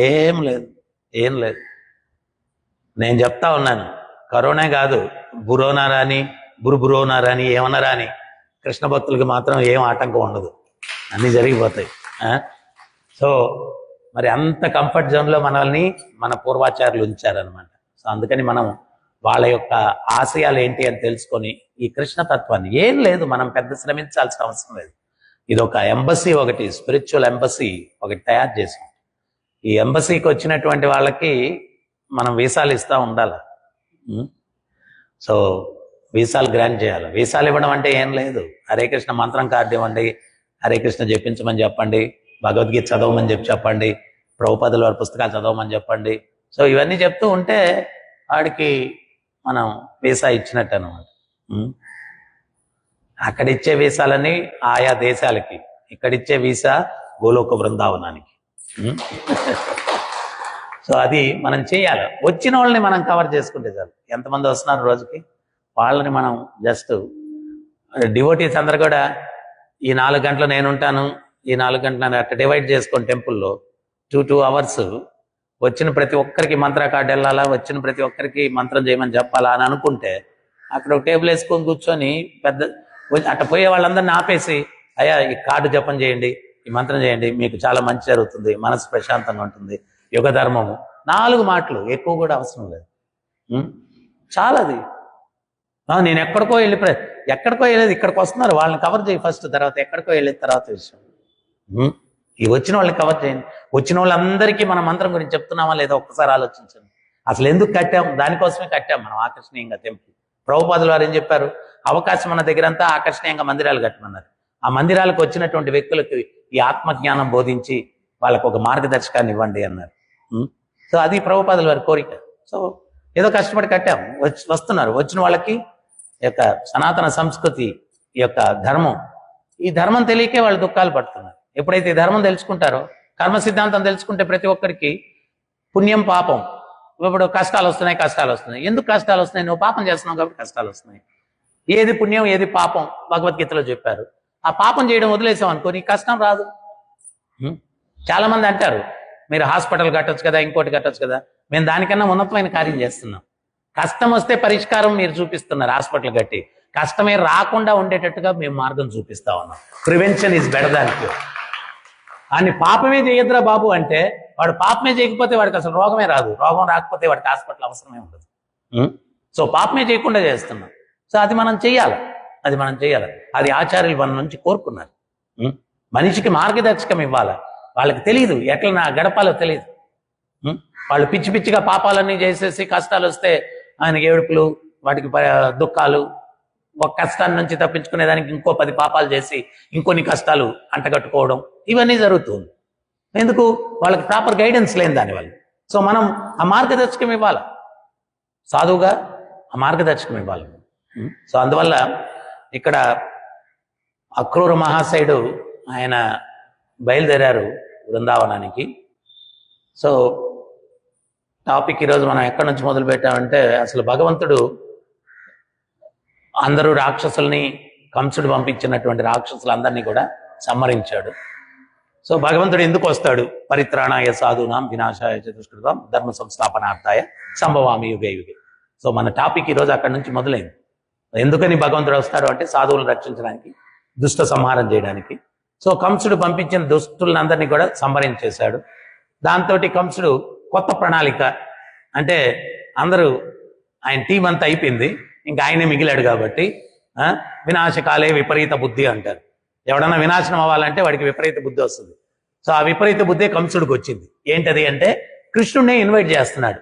ఏం లేదు. నేను చెప్తా ఉన్నాను, కరోనా కాదు, బురోనా రాని బురోనా రాని ఏమన్నా రాని కృష్ణ భక్తులకి మాత్రం ఏం ఆటంకం ఉండదు, అన్నీ జరిగిపోతాయి. సో మరి అంత కంఫర్ట్ జోన్లో మనల్ని మన పూర్వాచార్యులు ఉంచారనమాట. సో అందుకని మనం వాళ్ళ యొక్క ఆశయాలు ఏంటి అని తెలుసుకొని ఈ కృష్ణతత్వాన్ని ఏం లేదు, మనం పెద్ద శ్రమించాల్సిన అవసరం లేదు. ఇది ఒక ఎంబసీ, ఒకటి స్పిరిచువల్ ఎంబసీ ఒకటి తయారు చేసాం. ఈ ఎంబసీకి వచ్చినటువంటి వాళ్ళకి మనం వీసాలు ఇస్తూ ఉండాలి. సో వీసాలు గ్రాంట్ చేయాలి. వీసాలు ఇవ్వడం అంటే ఏం లేదు, హరే కృష్ణ మంత్రం కార్డు ఇవ్వండి, హరే కృష్ణ జపించమని చెప్పండి, భగవద్గీత చదవమని చెప్పండి, ప్రభుపాదుల వారి పుస్తకాలు చదవమని చెప్పండి. సో ఇవన్నీ చెప్తూ ఉంటే వాడికి మనం వీసా ఇచ్చినట్టు అనమాట. అక్కడిచ్చే వీసాలని ఆయా దేశాలకి, ఇక్కడిచ్చే వీసా గోలోక బృందావనానికి. సో అది మనం చేయాలి. వచ్చిన వాళ్ళని మనం కవర్ చేసుకుంటే చాలు. ఎంతమంది వస్తున్నారు రోజుకి, వాళ్ళని మనం జస్ట్ డివోటీస్ అందరు కూడా ఈ 4 గంటలు నేను ఉంటాను, ఈ 4 గంటలు అట్లా డివైడ్ చేసుకొని టెంపుల్లో 2 hours వచ్చిన ప్రతి ఒక్కరికి మంత్ర కార్డు వెళ్ళాలా, వచ్చిన ప్రతి ఒక్కరికి మంత్రం చేయమని చెప్పాలా అని అనుకుంటే అక్కడ ఒక టేబుల్ వేసుకొని కూర్చొని పెద్ద అట్ట పోయే వాళ్ళందరినీ ఆపేసి, అయ్యా ఈ కార్డు జపం చేయండి, ఈ మంత్రం చేయండి, మీకు చాలా మంచి జరుగుతుంది, మనసు ప్రశాంతంగా ఉంటుంది, యుగ ధర్మము, 4 మాటలు, ఎక్కువ కూడా అవసరం లేదు. చాలాది. నేను ఎక్కడికో వెళ్ళలేదు, ఇక్కడికి వస్తున్నారు, వాళ్ళని కవర్ చేయి ఫస్ట్, తర్వాత ఎక్కడికో వెళ్ళిన తర్వాత విషయం. ఈ వచ్చిన వాళ్ళని కవర్ చేయండి. వచ్చిన వాళ్ళందరికీ మన మంత్రం గురించి చెప్తున్నామా లేదా ఒక్కసారి ఆలోచించండి. అసలు ఎందుకు కట్టాం? దానికోసమే కట్టాం మనం ఆకర్షణీయంగా టెంపుల్. ప్రభుపాదులు వారు ఏం చెప్పారు? అవకాశం మన దగ్గర అంతా ఆకర్షణీయంగా మందిరాలు కట్టమన్నారు. ఆ మందిరాలకు వచ్చినటువంటి వ్యక్తులకు ఈ ఆత్మజ్ఞానం బోధించి వాళ్ళకు ఒక మార్గదర్శకాన్ని ఇవ్వండి అన్నారు. సో అది ప్రభుపాదుల వారి కోరిక. సో ఏదో కష్టపడి కట్టాం, వస్తున్నారు. వచ్చిన వాళ్ళకి ఈ యొక్క సనాతన సంస్కృతి, ఈ యొక్క ధర్మం, ఈ ధర్మం తెలియకే వాళ్ళు దుఃఖాలు పడుతున్నారు. ఎప్పుడైతే ఈ ధర్మం తెలుసుకుంటారో, కర్మ సిద్ధాంతం తెలుసుకుంటే ప్రతి ఒక్కరికి పుణ్యం పాపం, ఇప్పుడు కష్టాలు వస్తున్నాయి. ఎందుకు కష్టాలు వస్తున్నాయి? నువ్వు పాపం చేస్తున్నావు కాబట్టి కష్టాలు వస్తున్నాయి. ఏది పుణ్యం ఏది పాపం భగవద్గీతలో చెప్పారు. ఆ పాపం చేయడం వదిలేసాం అనుకో, నీకు కష్టం రాదు. చాలా మంది అంటారు, మీరు హాస్పిటల్ కట్టొచ్చు కదా, ఇంకోటి కట్టొచ్చు కదా. మేము దానికన్నా ఉన్నతమైన కార్యం చేస్తున్నాం. కష్టం వస్తే పరిష్కారం మీరు చూపిస్తున్నారు హాస్పిటల్ కట్టి, కష్టమే రాకుండా ఉండేటట్టుగా మేము మార్గం చూపిస్తా ఉన్నాం. Prevention is better than cure. అని పాపమే చేయొద్దురా బాబు అంటే, వాడు పాపమే చేయకపోతే వాడికి అసలు రోగమే రాదు, రోగం రాకపోతే వాడికి హాస్పిటల్ అవసరమే ఉండదు. సో పాపమే చేయకుండా చేస్తున్నాం. సో అది మనం చెయ్యాలి. అది ఆచార్యులు మన నుంచి కోరుకున్నారు. మనిషికి మార్గదర్శకం ఇవ్వాలి. వాళ్ళకి తెలియదు ఎట్లా నా గడపాలో తెలియదు. వాళ్ళు పిచ్చి పిచ్చిగా పాపాలన్నీ చేసేసి కష్టాలు వస్తే ఆయనకి ఏడుపులు, వాటికి దుఃఖాలు, ఒక కష్టాన్ని నుంచి తప్పించుకునేదానికి ఇంకో 10 పాపాలు చేసి ఇంకొన్ని కష్టాలు అంటగట్టుకోవడం, ఇవన్నీ జరుగుతుంది. ఎందుకు? వాళ్ళకి ప్రాపర్ గైడెన్స్ లేని దానివల్ల. సో మనం ఆ మార్గదర్శకం ఇవ్వాలి, సాధువుగా ఆ మార్గదర్శకం ఇవ్వాలి. సో అందువల్ల ఇక్కడ అక్రూర మహాశయుడు ఆయన బయలుదేరారు బృందావనానికి. సో టాపిక్ ఈరోజు మనం ఎక్కడి నుంచి మొదలు పెట్టామంటే, అసలు భగవంతుడు అందరూ రాక్షసుల్ని, కంసుడు పంపించినటువంటి రాక్షసులందరినీ కూడా సంహరించాడు. సో భగవంతుడు ఎందుకు వస్తాడు? పరిత్రాణాయ సాధూనాం వినాశాయ చతుష్కృతం ధర్మ సంస్థాపనార్థాయ సంభవామి యుగే యుగే. సో మన టాపిక్ ఈరోజు అక్కడి నుంచి మొదలైంది. ఎందుకని భగవంతుడు వస్తాడు అంటే, సాధువులను రక్షించడానికి, దుష్ట సంహారం చేయడానికి. సో కంసుడు పంపించిన దుష్టులందరినీ కూడా సంహరించేశాడు. దాంతో కంసుడు కొత్త ప్రణాళిక, అంటే అందరూ ఆయన టీం అంతా అయిపోయింది, ఇంకా ఆయనే మిగిలాడు కాబట్టి వినాశకాలే విపరీత బుద్ధి అంటారు. ఎవడన్నా వినాశనం అవ్వాలంటే వాడికి విపరీత బుద్ధి వస్తుంది. సో ఆ విపరీత బుద్ధి కంసుడికి వచ్చింది. ఏంటది అంటే, కృష్ణుడిని ఇన్వైట్ చేస్తున్నాడు.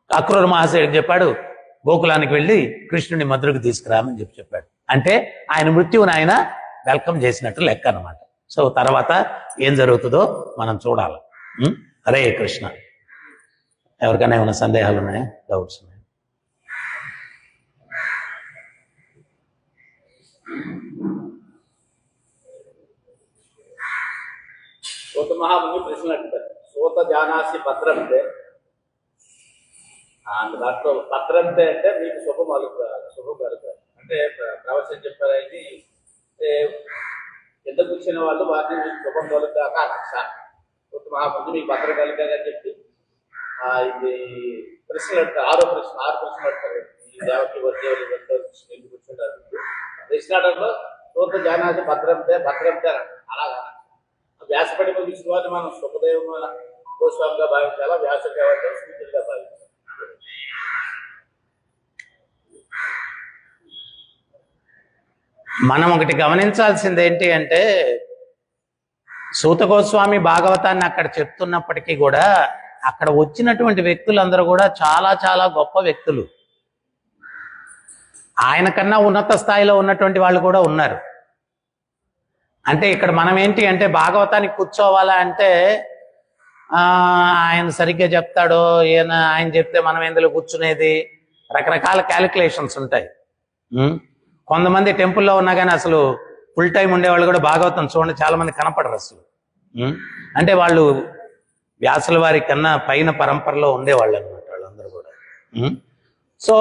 అక్రూర మహాశయుడికి చెప్పాడు, గోకులానికి వెళ్ళి కృష్ణుడిని మధురకు తీసుకురామని చెప్పాడు. అంటే ఆయన మృత్యువుని ఆయన వెల్కమ్ చేసినట్టు లెక్క అనమాట. సో తర్వాత ఏం జరుగుతుందో మనం చూడాలి. హరే కృష్ణ. ఎవరికైనా ఏమైనా సందేహాలు ఉన్నాయా, డౌట్స్ ఉన్నాయా? సూత మహాముని ప్రశ్నలు అడుగుతారు. సూత జానాసి భద్రంతే, దాంట్లో భద్రంతే అంటే మీకు శుభం కలుగుతారు అంటే ప్రవచనం చెప్పారు. ఇది కింద కూర్చున్న వాళ్ళు వాటిని మీకు శుభం కలుగుతాక రక్ష. సూత మహాముని మీకు భద్రం కలిగారని చెప్పి ఇది ప్రశ్నలు అడుగుతారు. 6 ప్రశ్నలు అడుగుతారు. ఈ దేవకి వర్దేవులు ఎందుకు కూర్చుంటారు ప్రశ్నాటంలో సూత జానాసి భద్రంతే అలాగా వ్యాసపడి ముగించిన వారిని మనం సుఖదేవ గోస్వామిగా భావించాలా, వ్యాసదేవ స్మృతులుగా భావించాలి. మనం ఒకటి గమనించాల్సింది ఏంటి అంటే, సూత గోస్వామి భాగవతాన్ని అక్కడ చెప్తున్నప్పటికీ కూడా అక్కడ వచ్చినటువంటి వ్యక్తులందరూ కూడా చాలా చాలా గొప్ప వ్యక్తులు. ఆయన కన్నా ఉన్నత స్థాయిలో ఉన్నటువంటి వాళ్ళు కూడా ఉన్నారు. అంటే ఇక్కడ మనం ఏంటి అంటే, భాగవతానికి కూర్చోవాలా అంటే ఆయన సరిగ్గా చెప్తాడో, ఆయన చెప్తే మనం ఎందులో కూర్చునేది, రకరకాల క్యాలిక్యులేషన్స్ ఉంటాయి. కొంతమంది టెంపుల్లో ఉన్నా కానీ అసలు ఫుల్ టైం ఉండేవాళ్ళు కూడా భాగవతం చూడండి చాలా మంది కనపడరు అసలు. అంటే వాళ్ళు వ్యాసుల వారి కన్నా పైన పరంపరలో ఉండేవాళ్ళు అనమాట వాళ్ళందరూ కూడా. సో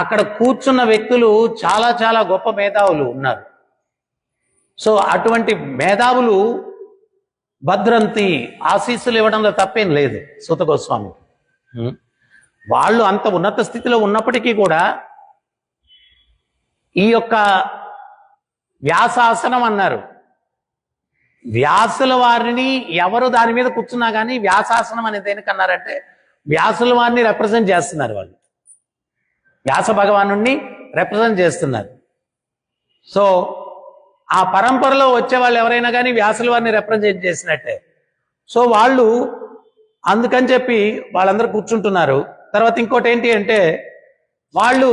అక్కడ కూర్చున్న వ్యక్తులు చాలా చాలా గొప్ప మేధావులు ఉన్నారు. సో అటువంటి మేధావులు భద్రంతి ఆశీస్సులు ఇవ్వడంలో తప్పేం లేదు సూత గోస్వామికి. వాళ్ళు అంత ఉన్నత స్థితిలో ఉన్నప్పటికీ కూడా ఈ యొక్క వ్యాసాసనం అన్నారు. వ్యాసుల వారిని ఎవరు దాని మీద కూర్చున్నా కానీ వ్యాసాసనం అనేది దేనికన్నారంటే వ్యాసుల వారిని రిప్రజెంట్ చేస్తున్నారు. వాళ్ళు వ్యాస భగవాను రిప్రజెంట్ చేస్తున్నారు. సో ఆ పరంపరలో వచ్చే వాళ్ళు ఎవరైనా కానీ వ్యాసుల వారిని రిప్రజెంట్ చేసినట్టే. సో వాళ్ళు అందుకని చెప్పి వాళ్ళందరూ కూర్చుంటున్నారు. తర్వాత ఇంకోటి ఏంటి అంటే వాళ్ళు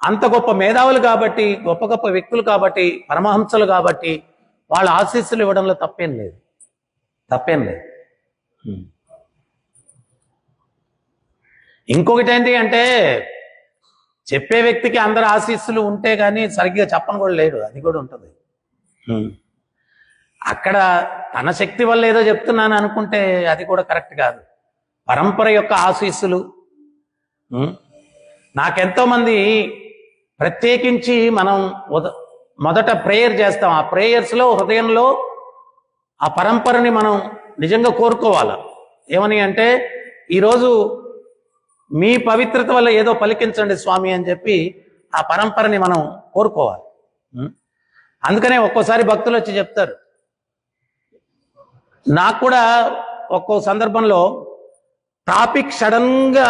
అంత గొప్ప మేధావులు కాబట్టి, గొప్ప గొప్ప వ్యక్తులు కాబట్టి, పరమహంసలు కాబట్టి వాళ్ళ ఆశీస్సులు ఇవ్వడంలో తప్పేం లేదు. ఇంకొకటి ఏంటి అంటే చెప్పే వ్యక్తికి అందరు ఆశీస్సులు ఉంటే కానీ సరిగ్గా చెప్పను కూడా లేడు. అది కూడా ఉంటుంది. అక్కడ తన శక్తి వల్ల ఏదో చెప్తున్నాను అనుకుంటే అది కూడా కరెక్ట్ కాదు. పరంపర యొక్క ఆశీస్సులు. నాకెంతో మంది ప్రత్యేకించి మనం మొదట ప్రేయర్ చేస్తాం. ఆ ప్రేయర్స్లో హృదయంలో ఆ పరంపరని మనం నిజంగా కోరుకోవాలి. ఏమని అంటే ఈరోజు మీ పవిత్రత వల్ల ఏదో పలికించండి స్వామి అని చెప్పి ఆ పరంపరని మనం కోరుకోవాలి. అందుకనే ఒక్కోసారి భక్తులు వచ్చి చెప్తారు. నాకు కూడా ఒక్కో సందర్భంలో టాపిక్ సడన్గా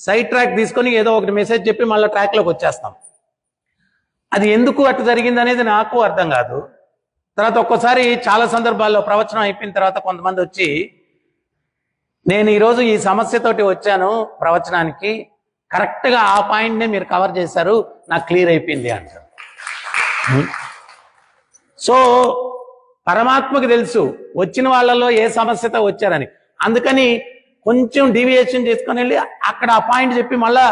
సైడ్ ట్రాక్ తీసుకొని ఏదో ఒకటి మెసేజ్ చెప్పి మళ్ళీ ట్రాక్లోకి వచ్చేస్తాం. అది ఎందుకు అట్లా జరిగింది అనేది నాకు అర్థం కాదు. తర్వాత ఒక్కోసారి చాలా సందర్భాల్లో ప్రవచనం అయిపోయిన తర్వాత కొంతమంది వచ్చి నేను ఈరోజు ఈ సమస్యతోటి వచ్చాను ప్రవచనానికి, కరెక్ట్గా ఆ పాయింట్నే మీరు కవర్ చేశారు, నాకు క్లియర్ అయిపోయింది అంటారు. సో పరమాత్మకి తెలుసు వచ్చిన వాళ్ళలో ఏ సమస్యతో వచ్చారని. అందుకని కొంచెం డీవియేషన్ చేసుకొని వెళ్ళి అక్కడ ఆ పాయింట్ చెప్పి మళ్ళా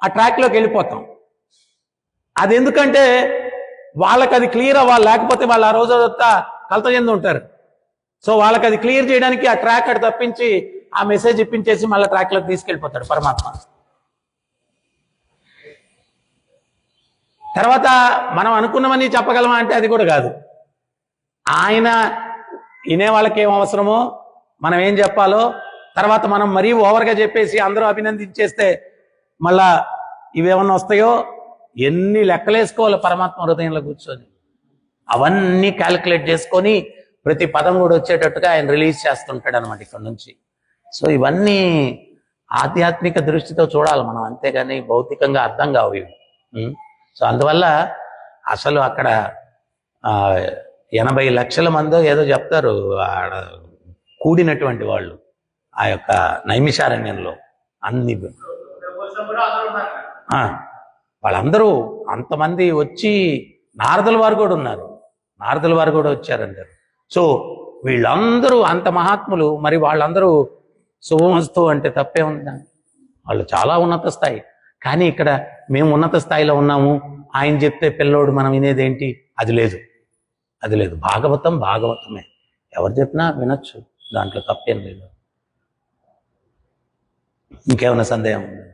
ఆ ట్రాక్లోకి వెళ్ళిపోతాం. అది ఎందుకంటే వాళ్ళకి అది క్లియర్ అవ్వాలి, లేకపోతే వాళ్ళు ఆ రోజు కలత చెంది ఉంటారు. సో వాళ్ళకి అది క్లియర్ చేయడానికి ఆ ట్రాక్ అటు తప్పించి ఆ మెసేజ్ ఇప్పించేసి మళ్ళీ ట్రాక్లోకి తీసుకెళ్ళిపోతాడు పరమాత్మ. తర్వాత మనం అనుకున్నవన్నీ చెప్పగలమా అంటే అది కూడా కాదు. ఆయన వినే వాళ్ళకి ఏం అవసరమో మనం ఏం చెప్పాలో, తర్వాత మనం మరీ ఓవర్గా చెప్పేసి అందరూ అభినందించేస్తే మళ్ళా ఇవేమన్నా వస్తాయో ఎన్ని లెక్కలేసుకోవాలి పరమాత్మ హృదయంలో కూర్చొని. అవన్నీ క్యాలిక్యులేట్ చేసుకొని ప్రతి పదం కూడా వచ్చేటట్టుగా ఆయన రిలీజ్ చేస్తుంటాడు అనమాట ఇక్కడ నుంచి. సో ఇవన్నీ ఆధ్యాత్మిక దృష్టితో చూడాలి మనం, అంతేగాని భౌతికంగా అర్థం కావు ఇవి. సో అందువల్ల అసలు అక్కడ 80 లక్షల మందో ఏదో చెప్తారు ఆడ కూడినటువంటి వాళ్ళు ఆ యొక్క నైమిషారణ్యంలో. అన్ని వాళ్ళందరూ అంతమంది వచ్చి నారదుల వారు కూడా ఉన్నారు, నారదుల వారు కూడా వచ్చారంటారు. సో వీళ్ళందరూ అంత మహాత్ములు, మరి వాళ్ళందరూ శుభమస్తు అంటే తప్పే ఉందా? వాళ్ళు చాలా ఉన్నత స్థాయి. కానీ ఇక్కడ మేము ఉన్నత స్థాయిలో ఉన్నాము, ఆయన చెప్తే పిల్లోడు మనం వినేదేంటి? అది లేదు, అది లేదు. భాగవతం భాగవతమే, ఎవరు చెప్పినా వినొచ్చు, దాంట్లో తప్పేం లేదు. ఇంకేమైనా సందేహం ఉంది?